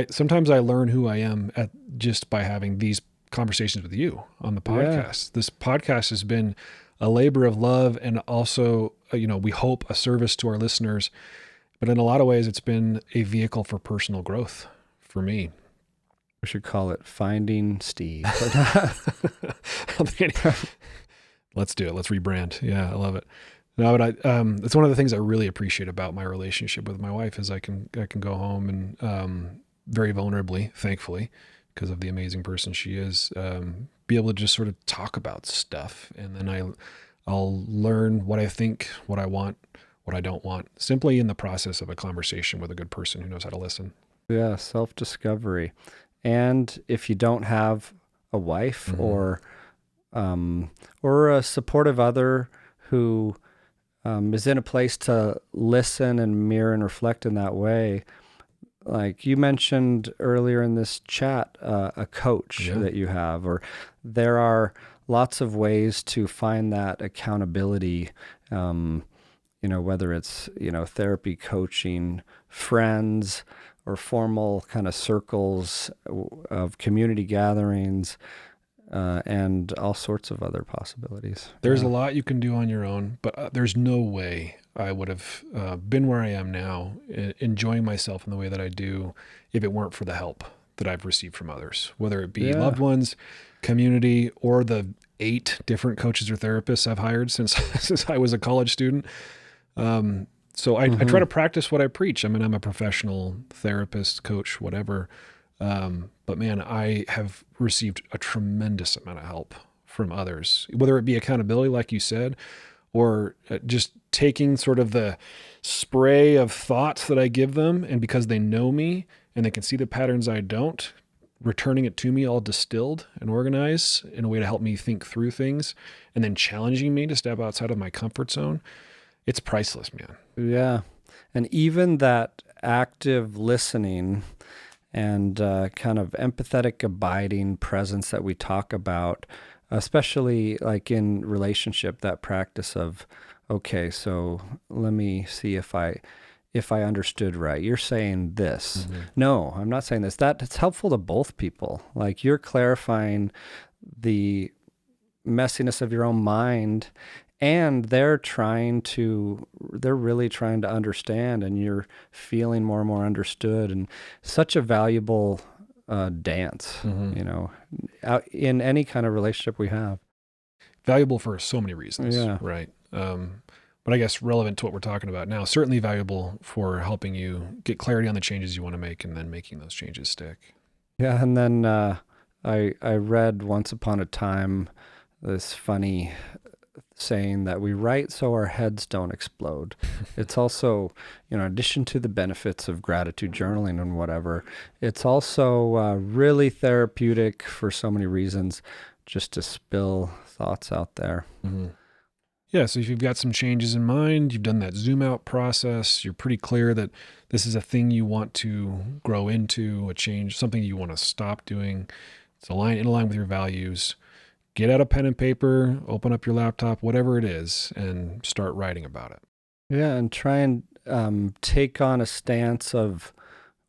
Sometimes I learn who I am just by having these conversations with you on the podcast. This podcast has been a labor of love, and also, we hope a service to our listeners. But in a lot of ways, it's been a vehicle for personal growth for me. We should call it Finding Steve. Let's do it. Let's rebrand. Yeah, I love it. No, but it's one of the things I really appreciate about my relationship with my wife, is I can go home and very vulnerably, thankfully, because of the amazing person she is, be able to just sort of talk about stuff. And then I'll learn what I think, what I want, what I don't want, simply in the process of a conversation with a good person who knows how to listen. Yeah, self-discovery. And if you don't have a wife or a supportive other who is in a place to listen and mirror and reflect in that way, like you mentioned earlier in this chat, a coach that you have, or there are lots of ways to find that accountability, whether it's, therapy, coaching, friends, or formal kind of circles of community gatherings, and all sorts of other possibilities. There's a lot you can do on your own, but there's no way I would have been where I am now, enjoying myself in the way that I do, if it weren't for the help that I've received from others, whether it be loved ones, community, or the 8 different coaches or therapists I've hired since I was a college student. So I try to practice what I preach. I mean, I'm a professional therapist, coach, whatever. But man, I have received a tremendous amount of help from others, whether it be accountability, like you said, or just taking sort of the spray of thoughts that I give them, and because they know me and they can see the patterns I don't, returning it to me all distilled and organized in a way to help me think through things, and then challenging me to step outside of my comfort zone. It's priceless, man. Yeah. And even that active listening and kind of empathetic abiding presence that we talk about, especially like in relationship, that practice of, okay, so let me see if I understood right. You're saying this. No, I'm not saying this. It's helpful to both people. Like, you're clarifying the messiness of your own mind, and they're really trying to understand, and you're feeling more and more understood, and such a valuable dance, out in any kind of relationship we have. Valuable for so many reasons, right? But I guess relevant to what we're talking about now, certainly valuable for helping you get clarity on the changes you want to make, and then making those changes stick. Yeah, and then I read once upon a time this funny saying that we write so our heads don't explode. It's also, in addition to the benefits of gratitude journaling and whatever, it's also really therapeutic for so many reasons, just to spill thoughts out there. Yeah, so if you've got some changes in mind, you've done that zoom out process, you're pretty clear that this is a thing you want to grow into, a change, something you want to stop doing, It's in line with your values. Get out a pen and paper, open up your laptop, whatever it is, and start writing about it. Yeah, and try and take on a stance of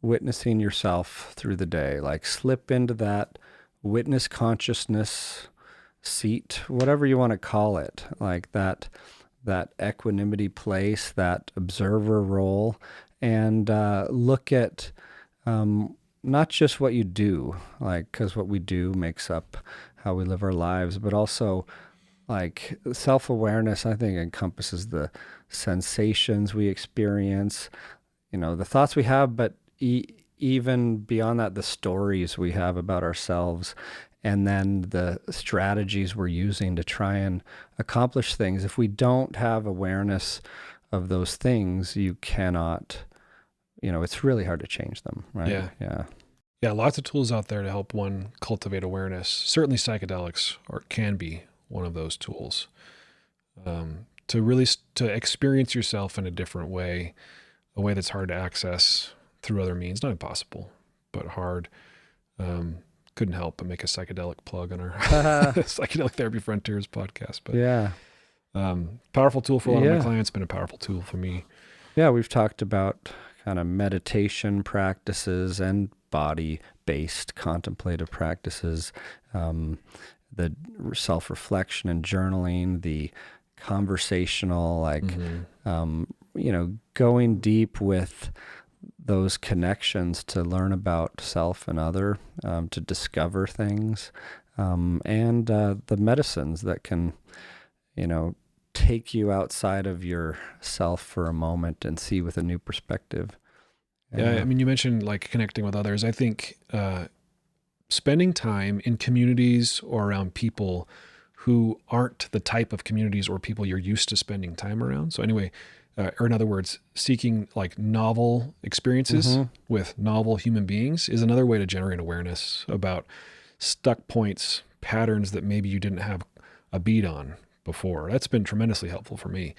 witnessing yourself through the day. Like slip into that witness consciousness seat, whatever you want to call it, like that equanimity place, that observer role, and look at not just what you do, like, because what we do makes up how we live our lives, but also like self-awareness, I think, encompasses the sensations we experience, the thoughts we have, but even beyond that, the stories we have about ourselves, and then the strategies we're using to try and accomplish things. If we don't have awareness of those things, you cannot, it's really hard to change them, right? Yeah. Yeah. Yeah, lots of tools out there to help one cultivate awareness. Certainly psychedelics can be one of those tools. To experience yourself in a different way, a way that's hard to access through other means. Not impossible, but hard. Couldn't help but make a psychedelic plug on our Psychedelic Therapy Frontiers podcast. But yeah, powerful tool for a lot of my clients, been a powerful tool for me. Yeah, we've talked about kind of meditation practices and body-based contemplative practices, the self-reflection and journaling, the conversational, like, going deep with those connections to learn about self and other, to discover things, and the medicines that can, take you outside of yourself for a moment and see with a new perspective. Yeah, I mean, you mentioned like connecting with others. I think spending time in communities or around people who aren't the type of communities or people you're used to spending time around. So anyway, or in other words, seeking like novel experiences with novel human beings is another way to generate awareness about stuck points, patterns that maybe you didn't have a beat on before. That's been tremendously helpful for me.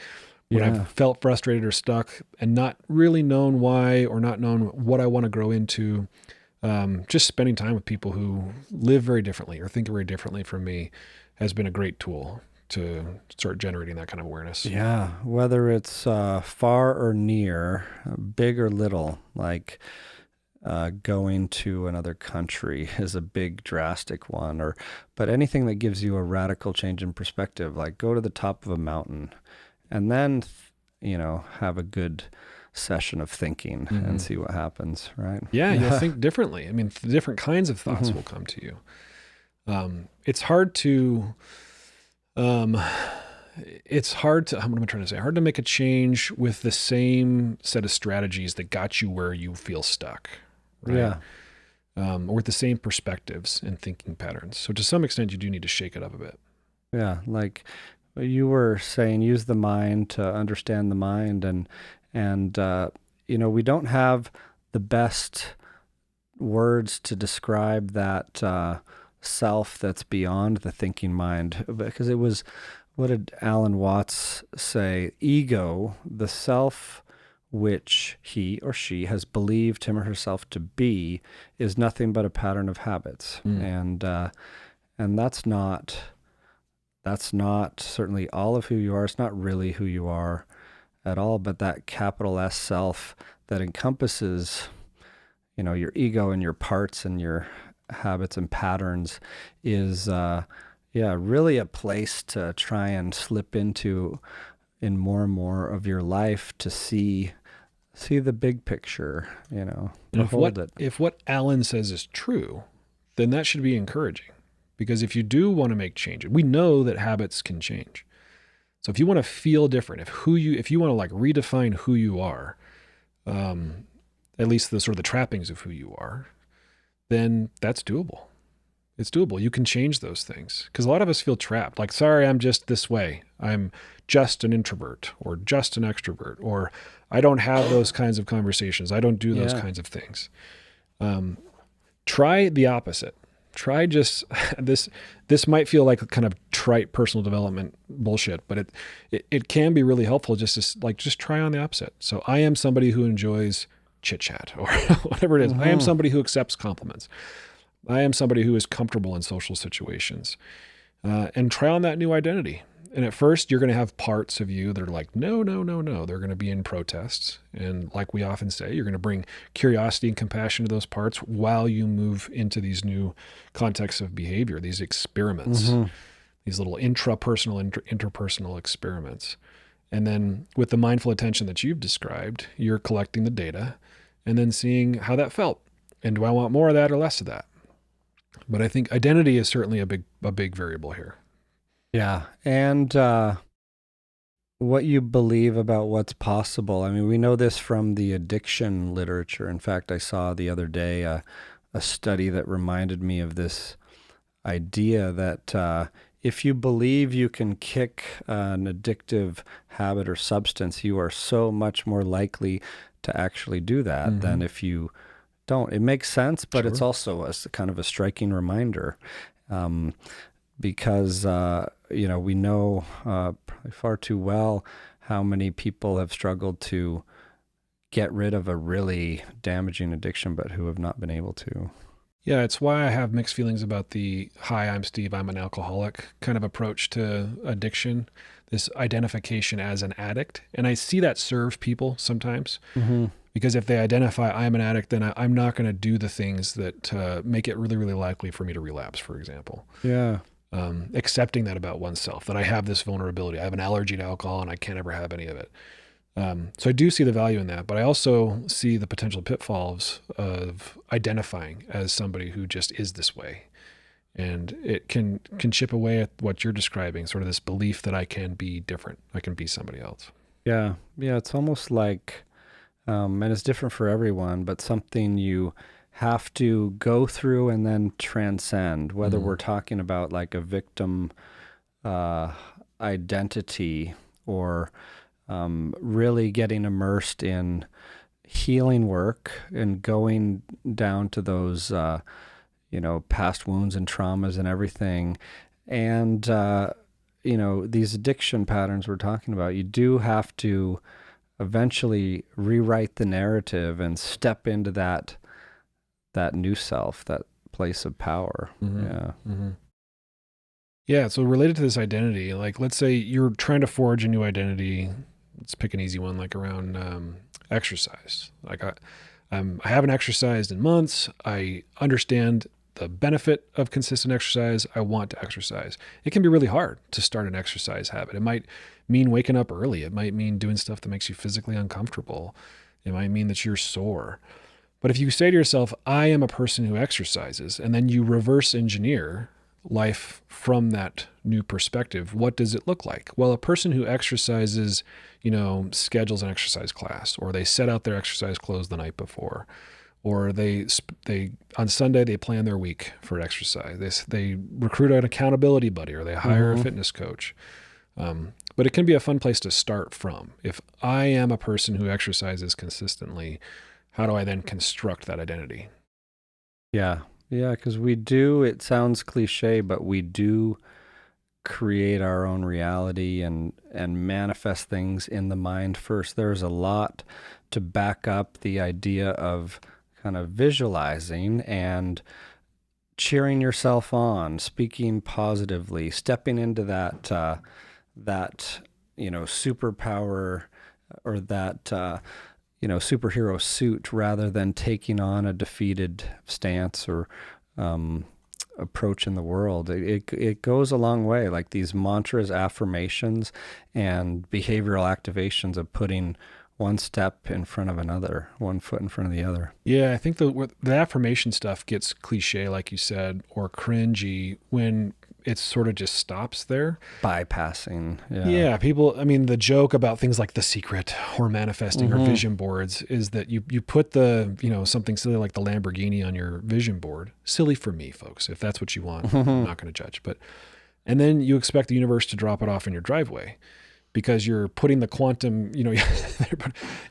When I've felt frustrated or stuck and not really known why or not known what I want to grow into, just spending time with people who live very differently or think very differently from me has been a great tool to start generating that kind of awareness. Yeah, whether it's far or near, big or little, like going to another country is a big drastic one, but anything that gives you a radical change in perspective, like go to the top of a mountain and then, have a good session of thinking and see what happens, right? Yeah, you'll think differently. I mean, different kinds of thoughts will come to you. It's hard to, what am I trying to say? Hard to make a change with the same set of strategies that got you where you feel stuck, right? Yeah. Or with the same perspectives and thinking patterns. So to some extent, you do need to shake it up a bit. Yeah, like you were saying, use the mind to understand the mind, and we don't have the best words to describe that self that's beyond the thinking mind, because it was, what did Alan Watts say? Ego, the self which he or she has believed him or herself to be, is nothing but a pattern of habits, and that's not certainly all of who you are. It's not really who you are at all, but that capital S self that encompasses, your ego and your parts and your habits and patterns is, really a place to try and slip into in more and more of your life to see the big picture, And hold it. If what Alan says is true, then that should be encouraging. Because if you do want to make changes, we know that habits can change. So if you want to feel different, if you want to like redefine who you are, at least the sort of the trappings of who you are, then that's doable. It's doable. You can change those things. Because a lot of us feel trapped. Like, sorry, I'm just this way. I'm just an introvert or just an extrovert, or I don't have those kinds of conversations. I don't do those kinds of things. Try the opposite. Try just this might feel like a kind of trite personal development bullshit, but it can be really helpful just try on the opposite. So I am somebody who enjoys chit chat or whatever it is. I am somebody who accepts compliments. I am somebody who is comfortable in social situations, and try on that new identity. And at first, you're going to have parts of you that are like, no, no, no, no. They're going to be in protests. And like we often say, you're going to bring curiosity and compassion to those parts while you move into these new contexts of behavior, these experiments, these little intrapersonal, interpersonal experiments. And then with the mindful attention that you've described, you're collecting the data and then seeing how that felt. And do I want more of that or less of that? But I think identity is certainly a big variable here. Yeah. And what you believe about what's possible. I mean, we know this from the addiction literature. In fact, I saw the other day a study that reminded me of this idea that if you believe you can kick an addictive habit or substance, you are so much more likely to actually do that than if you don't. It makes sense, but it's also a kind of a striking reminder. Because, we know probably far too well how many people have struggled to get rid of a really damaging addiction, but who have not been able to. Yeah, it's why I have mixed feelings about the, hi, I'm Steve, I'm an alcoholic kind of approach to addiction, this identification as an addict. And I see that serve people sometimes. Because if they identify I'm an addict, then I'm not going to do the things that make it really, really likely for me to relapse, for example. Yeah. Accepting that about oneself, that I have this vulnerability. I have an allergy to alcohol and I can't ever have any of it. So I do see the value in that, but I also see the potential pitfalls of identifying as somebody who just is this way. And it can chip away at what you're describing, sort of this belief that I can be different. I can be somebody else. Yeah. Yeah. It's almost like, and it's different for everyone, but something you have to go through and then transcend, whether we're talking about like a victim identity or really getting immersed in healing work and going down to those, past wounds and traumas and everything. And, these addiction patterns we're talking about, you do have to eventually rewrite the narrative and step into that new self, that place of power. Yeah. So related to this identity, like let's say you're trying to forge a new identity. Let's pick an easy one, like around exercise. Like I haven't exercised in months. I understand the benefit of consistent exercise. I want to exercise. It can be really hard to start an exercise habit. It might mean waking up early. It might mean doing stuff that makes you physically uncomfortable. It might mean that you're sore. But if you say to yourself, I am a person who exercises, and then you reverse engineer life from that new perspective, what does it look like? Well, a person who exercises, schedules an exercise class, or they set out their exercise clothes the night before, or they on Sunday, they plan their week for exercise. They recruit an accountability buddy, or they hire a fitness coach. But it can be a fun place to start from. If I am a person who exercises consistently, how do I then construct that identity? Yeah. Yeah. Because it sounds cliche, but we do create our own reality and manifest things in the mind first. There's a lot to back up the idea of kind of visualizing and cheering yourself on, speaking positively, stepping into that superpower or that superhero suit, rather than taking on a defeated stance or approach in the world. It goes a long way. Like these mantras, affirmations, and behavioral activations of putting one step in front of another, one foot in front of the other. Yeah, I think the affirmation stuff gets cliche, like you said, or cringy when it sort of just stops there. Bypassing. Yeah, people, the joke about things like The Secret or manifesting or vision boards is that you put something silly like the Lamborghini on your vision board. Silly for me, folks, if that's what you want. I'm not going to judge. And then you expect the universe to drop it off in your driveway, because you're putting the quantum,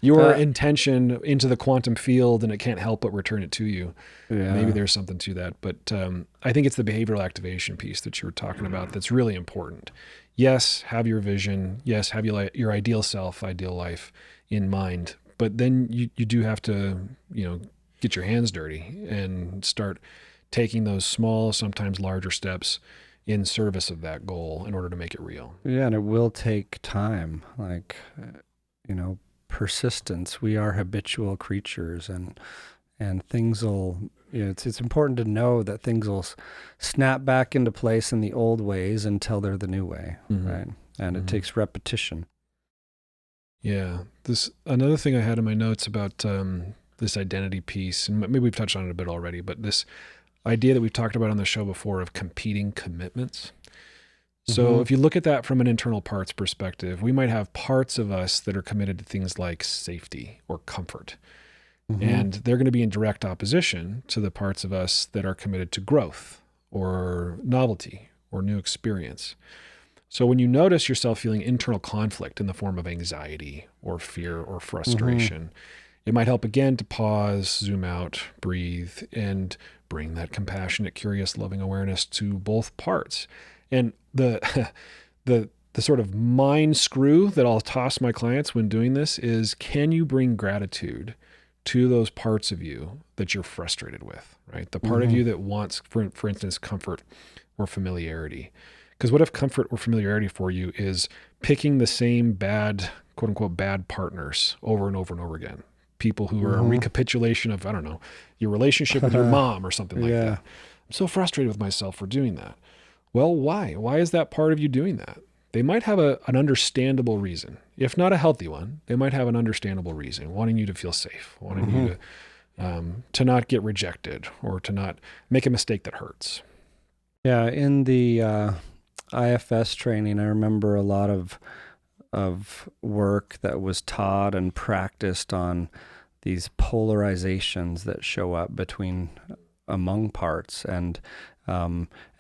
your intention into the quantum field, and it can't help but return it to you. Yeah. Maybe there's something to that. But I think it's the behavioral activation piece that you were talking about that's really important. Yes, have your vision. Yes, have your ideal self, ideal life in mind. But then you do have to, get your hands dirty and start taking those small, sometimes larger steps in service of that goal in order to make it real. Yeah, and it will take time, like, persistence. We are habitual creatures, and things will, it's important to know that things will snap back into place in the old ways until they're the new way, right? And it takes repetition. Yeah. Another thing I had in my notes about this identity piece, and maybe we've touched on it a bit already, but this idea that we've talked about on the show before of competing commitments. So if you look at that from an internal parts perspective, we might have parts of us that are committed to things like safety or comfort. And they're going to be in direct opposition to the parts of us that are committed to growth or novelty or new experience. So when you notice yourself feeling internal conflict in the form of anxiety or fear or frustration, it might help again to pause, zoom out, breathe, and bring that compassionate, curious, loving awareness to both parts. And the sort of mind screw that I'll toss my clients when doing this is, can you bring gratitude to those parts of you that you're frustrated with, right? The part of you that wants, for instance, comfort or familiarity. Because what if comfort or familiarity for you is picking the same bad, quote unquote, bad partners over and over and over again? People who are a recapitulation of, I don't know, your relationship with your mom or something like that. I'm so frustrated with myself for doing that. Well, why? Why is that part of you doing that? They might have an understandable reason. If not a healthy one, they might have an understandable reason, wanting you to feel safe, wanting you to not get rejected or to not make a mistake that hurts. Yeah, in the IFS training, I remember a lot of work that was taught and practiced on these polarizations that show up among parts, and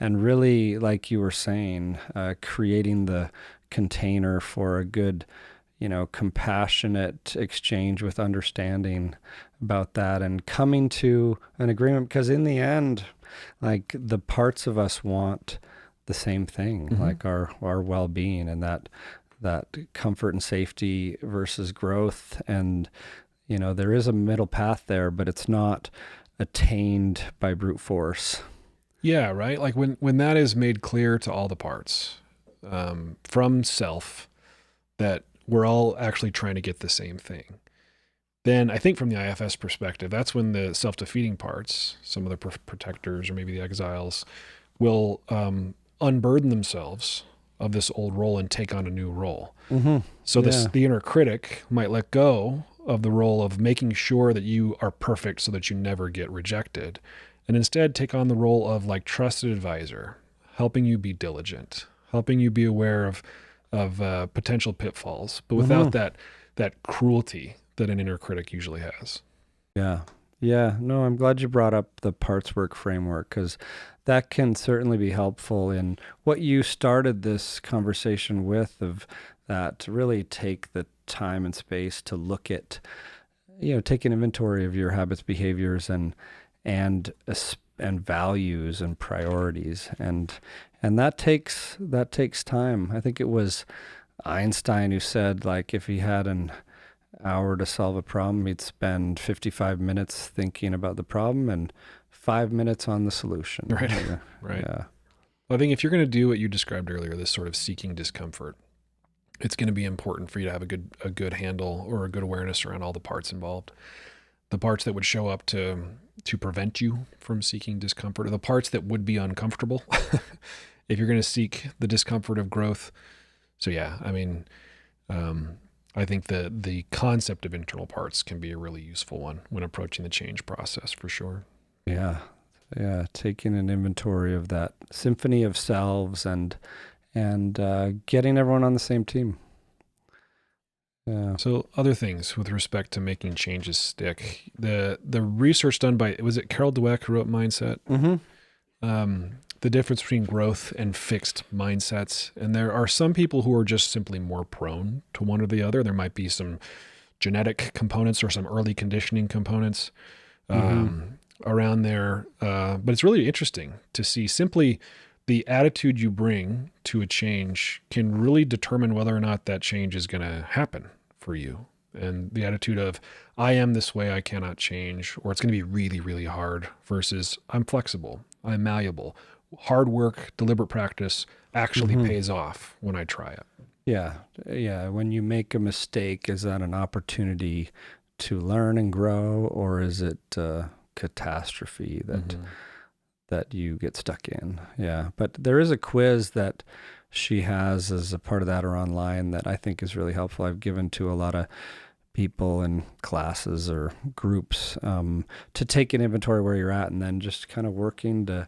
really, like you were saying, creating the container for a good, compassionate exchange with understanding about that, and coming to an agreement, because in the end, like, the parts of us want the same thing, like our well-being, and that comfort and safety versus growth. And, there is a middle path there, but it's not attained by brute force. Yeah, right. Like when that is made clear to all the parts from self that we're all actually trying to get the same thing, then I think from the IFS perspective, that's when the self-defeating parts, some of the protectors or maybe the exiles, will unburden themselves of this old role and take on a new role. So the inner critic might let go of the role of making sure that you are perfect so that you never get rejected, and instead take on the role of like trusted advisor, helping you be diligent, helping you be aware of potential pitfalls, but without that cruelty that an inner critic usually has. Yeah. No, I'm glad you brought up the parts work framework, because that can certainly be helpful in what you started this conversation with, of that, to really take the time and space to look at, take an inventory of your habits, behaviors, and values and priorities. And that takes time. I think it was Einstein who said, like, if he had an hour to solve a problem, he'd spend 55 minutes thinking about the problem and 5 minutes on the solution. Right. Right. Yeah. Well, I think if you're going to do what you described earlier, this sort of seeking discomfort, it's going to be important for you to have a good handle or a good awareness around all the parts involved. The parts that would show up to prevent you from seeking discomfort, or the parts that would be uncomfortable if you're going to seek the discomfort of growth. So yeah, I mean, I think the concept of internal parts can be a really useful one when approaching the change process, for sure. Yeah. Taking an inventory of that symphony of selves and getting everyone on the same team. Yeah. So other things with respect to making changes stick, the research done by, was it Carol Dweck who wrote Mindset? The difference between growth and fixed mindsets. And there are some people who are just simply more prone to one or the other. There might be some genetic components or some early conditioning components around there. But it's really interesting to see simply the attitude you bring to a change can really determine whether or not that change is going to happen for you. and the attitude of, I am this way, I cannot change, or it's going to be really, really hard, versus I'm flexible, I'm malleable. Hard work, deliberate practice actually pays off when I try it. Yeah. Yeah. When you make a mistake, is that an opportunity to learn and grow, or is it a catastrophe that you get stuck in? Yeah. But there is a quiz that she has as a part of that or online that I think is really helpful. I've given to a lot of people in classes or groups to take an inventory where you're at, and then just kind of working to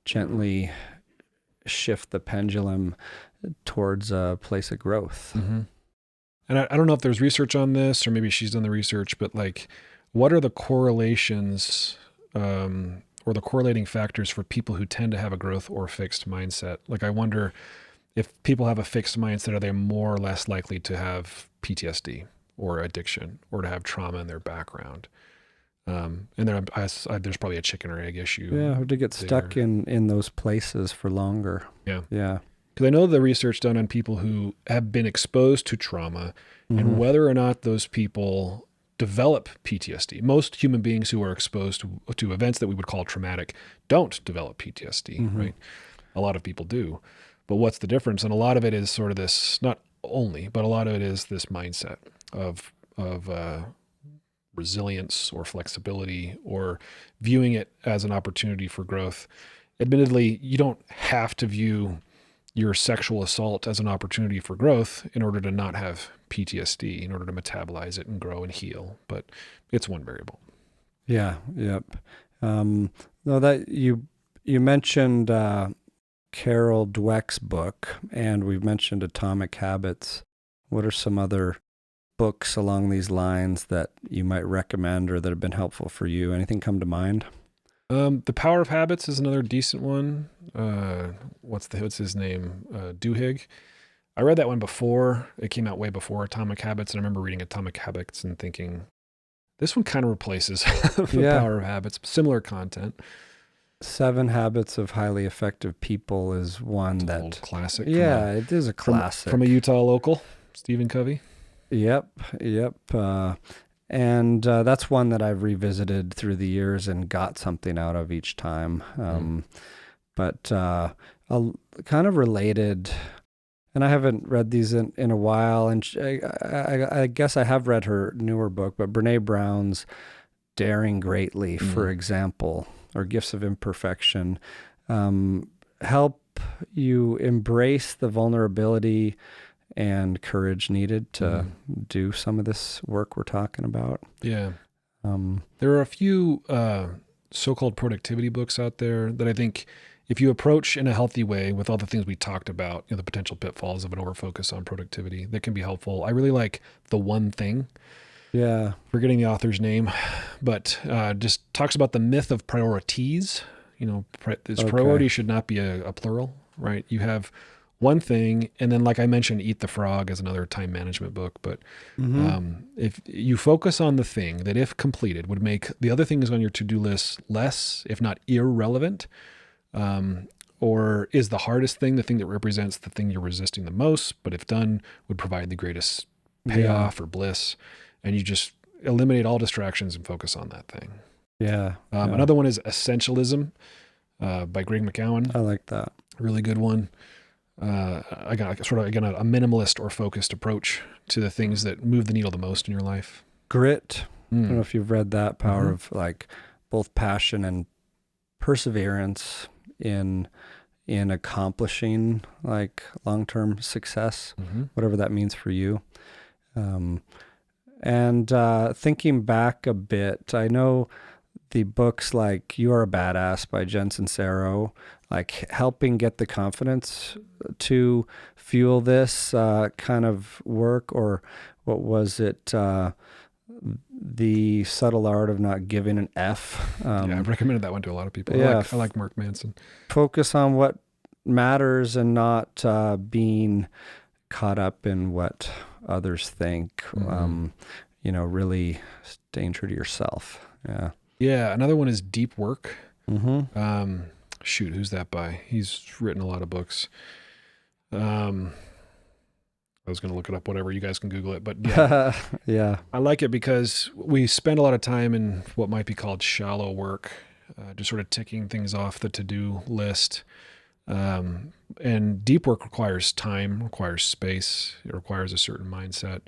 gently shift the pendulum towards a place of growth. And I don't know if there's research on this, or maybe she's done the research, but like, what are the correlations or the correlating factors for people who tend to have a growth or fixed mindset? Like, I wonder if people have a fixed mindset, are they more or less likely to have PTSD or addiction or to have trauma in their background? And there's probably a chicken or egg issue. Yeah, or to get stuck in those places for longer. Yeah. Yeah. Because I know the research done on people who have been exposed to trauma and whether or not those people develop PTSD. Most human beings who are exposed to events that we would call traumatic don't develop PTSD, right? A lot of people do. But what's the difference? And a lot of it is sort of this, not only, but a lot of it is this mindset of resilience or flexibility, or viewing it as an opportunity for growth. Admittedly, you don't have to view your sexual assault as an opportunity for growth in order to not have PTSD, in order to metabolize it and grow and heal. But it's one variable. Yeah. Yep. No, that you mentioned Carol Dweck's book, and we've mentioned Atomic Habits. What are some other books along these lines that you might recommend or that have been helpful for you? Anything come to mind? The Power of Habits is another decent one. What's his name? Duhigg. I read that one before. It came out way before Atomic Habits, and I remember reading Atomic Habits and thinking, this one kind of replaces the Power of Habits. Similar content. 7 Habits of Highly Effective People is one It's an that old classic. Yeah, it is a classic from a Utah local, Stephen Covey. Yep. And that's one that I've revisited through the years and got something out of each time. But kind of related, and I haven't read these in a while, and I guess I have read her newer book, but Brene Brown's Daring Greatly, for example, or Gifts of Imperfection, help you embrace the vulnerability and courage needed to do some of this work we're talking about. Yeah. There are a few so-called productivity books out there that I think, if you approach in a healthy way with all the things we talked about, the potential pitfalls of an overfocus on productivity, that can be helpful. I really like The One Thing. Yeah. Forgetting the author's name, but just talks about the myth of priorities. Priority should not be a plural, right? You have one thing, and then, like I mentioned, Eat the Frog is another time management book. But if you focus on the thing that, if completed, would make the other things on your to-do list less, if not irrelevant, or is the hardest thing the thing that represents the thing you're resisting the most, but if done, would provide the greatest payoff or bliss, and you just eliminate all distractions and focus on that thing. Yeah. Another one is Essentialism by Greg McKeown. I like that. Really good one. I got a minimalist or focused approach to the things that move the needle the most in your life. Grit. I don't know if you've read that. Power of like both passion and perseverance in accomplishing like long-term success, whatever that means for you. And thinking back a bit, I know the books like You Are a Badass by Jen Sincero, like helping get the confidence to fuel this kind of work, or what was it? The Subtle Art of Not Giving an F. I've recommended that one to a lot of people. Yeah, I like Mark Manson. Focus on what matters and not being caught up in what others think. Really staying true to yourself. Yeah. Yeah. Another one is Deep Work. Who's that by? He's written a lot of books. I was going to look it up, whatever. You guys can Google it. But yeah, Yeah. I like it because we spend a lot of time in what might be called shallow work, just sort of ticking things off the to-do list. And deep work requires time, requires space. It requires a certain mindset.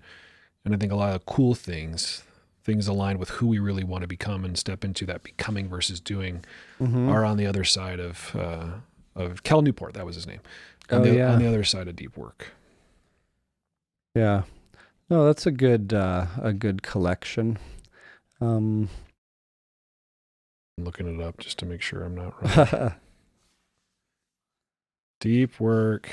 And I think a lot of cool things aligned with who we really want to become and step into that becoming versus doing are on the other side of Cal Newport. That was his name. On the other side of deep work. Yeah. No, that's a good collection. I'm looking it up just to make sure I'm not wrong. Deep work.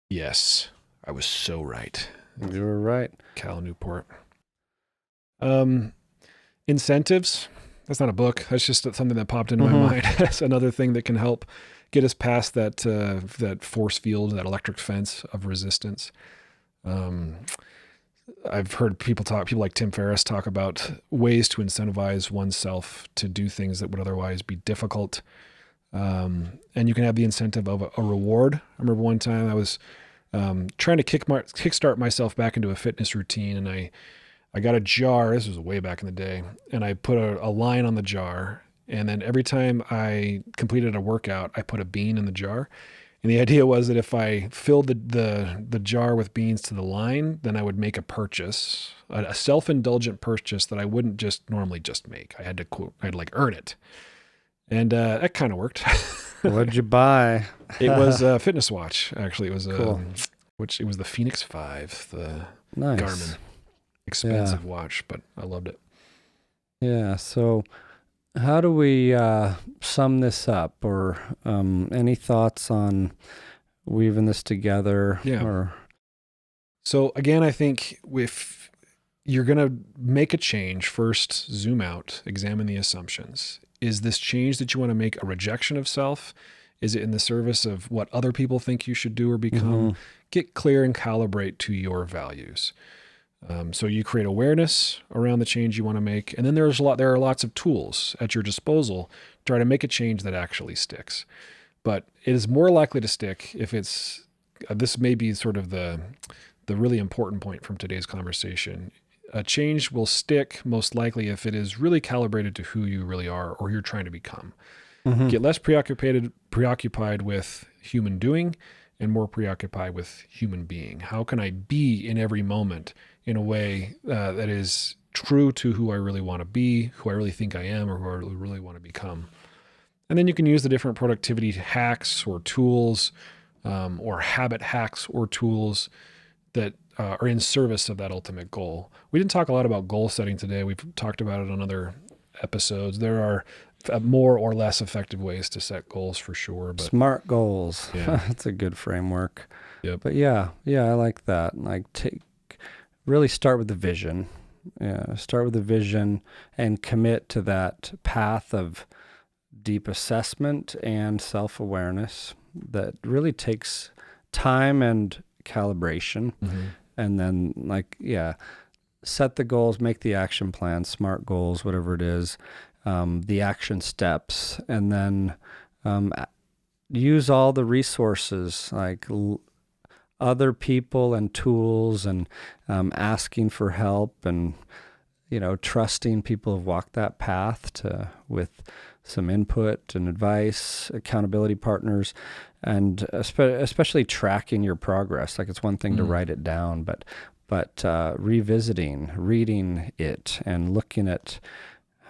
Yes, I was so right. You were right. Cal Newport. Incentives. That's not a book. That's just something that popped into my mind. That's another thing that can help get us past that force field, that electric fence of resistance. I've heard people like Tim Ferriss talk about ways to incentivize oneself to do things that would otherwise be difficult. And you can have the incentive of a reward. I remember one time I was trying to kickstart myself back into a fitness routine, and I got a jar. This was way back in the day, and I put a line on the jar, and then every time I completed a workout, I put a bean in the jar. And the idea was that if I filled the jar with beans to the line, then I would make a purchase, a self-indulgent purchase that I wouldn't just normally just make. I'd earn it. And that kind of worked. What'd you buy? It was a fitness watch, actually. It was Cool. It was the Phoenix 5, the Nice. Garmin. Expensive watch, but I loved it. Yeah. So how do we sum this up, or any thoughts on weaving this together? Yeah. So again, I think if you're going to make a change, first zoom out, examine the assumptions. Is this change that you want to make a rejection of self? Is it in the service of what other people think you should do or become? Get clear and calibrate to your values. So you create awareness around the change you want to make. And then there are lots of tools at your disposal to try to make a change that actually sticks. But it is more likely to stick if it's, this may be sort of the really important point from today's conversation. A change will stick most likely if it is really calibrated to who you really are or you're trying to become. Get less preoccupied with human doing and more preoccupied with human being. How can I be in every moment in a way that is true to who I really want to be, who I really think I am, or who I really want to become? And then you can use the different productivity hacks or tools or habit hacks or tools that are in service of that ultimate goal. We didn't talk a lot about goal setting today. We've talked about it on other episodes. There are more or less effective ways to set goals for sure. But SMART goals. Yeah. That's a good framework. Yep. But yeah, I like that. Like really start with the vision. Yeah, start with the vision and commit to that path of deep assessment and self-awareness that really takes time and calibration. And then set the goals, make the action plan, SMART goals, whatever it is, the action steps, and then use all the resources like other people and tools, and asking for help, and trusting people who've walked that path with some input and advice, accountability partners, and especially tracking your progress. Like, it's one thing to write it down, but revisiting, reading it, and looking at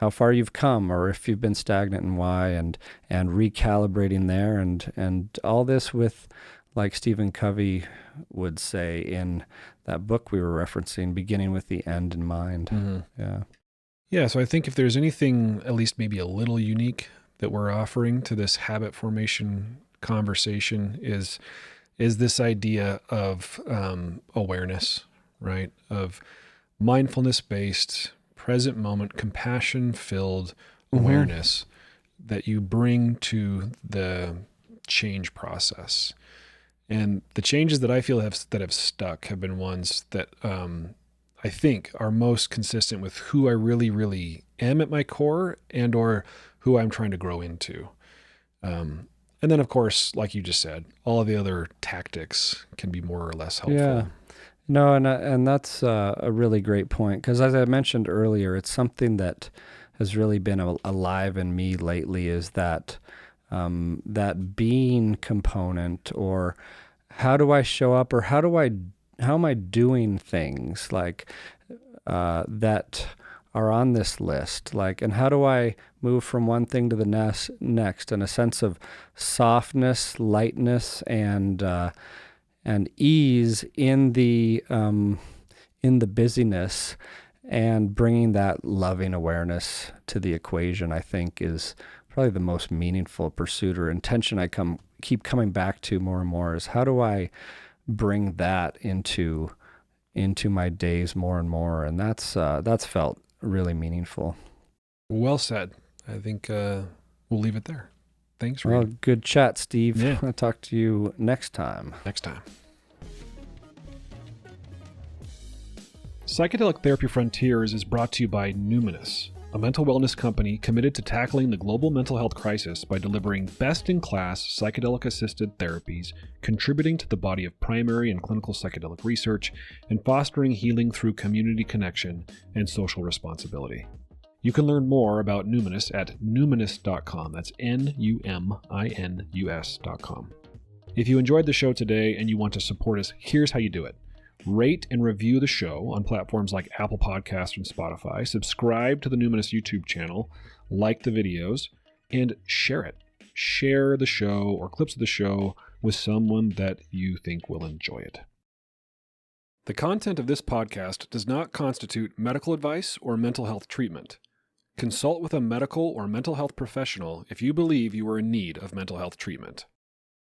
how far you've come, or if you've been stagnant and why, and recalibrating there, and all this with, like Stephen Covey would say in that book we were referencing, beginning with the end in mind. Yeah, so I think if there's anything at least maybe a little unique that we're offering to this habit formation conversation is this idea of awareness, right? Of mindfulness-based, present moment, compassion-filled awareness that you bring to the change process. And the changes that I feel that have stuck have been ones that I think are most consistent with who I really, really am at my core, and or who I'm trying to grow into. And then, of course, like you just said, all of the other tactics can be more or less helpful. Yeah. No, and that's a really great point, because as I mentioned earlier, it's something that has really been alive in me lately, is that that being component, or how do I show up, or how am I doing things like that are on this list, like, and how do I move from one thing to the next, and a sense of softness, lightness, and ease in the busyness, and bringing that loving awareness to the equation, I think, is probably the most meaningful pursuit or intention I keep coming back to more and more, is how do I bring that into my days more and more, and that's felt really meaningful. Well said. I think we'll leave it there. Thanks, Reid. Well, good chat, Steve. Yeah. I'll talk to you next time. Psychedelic Therapy Frontiers is brought to you by Numinus, a mental wellness company committed to tackling the global mental health crisis by delivering best-in-class psychedelic-assisted therapies, contributing to the body of primary and clinical psychedelic research, and fostering healing through community connection and social responsibility. You can learn more about Numinus at numinus.com. That's Numinus.com. If you enjoyed the show today and you want to support us, here's how you do it. Rate and review the show on platforms like Apple Podcasts and Spotify. Subscribe to the Numinus YouTube channel, like the videos, and share it. Share the show or clips of the show with someone that you think will enjoy it. The content of this podcast does not constitute medical advice or mental health treatment. Consult with a medical or mental health professional if you believe you are in need of mental health treatment.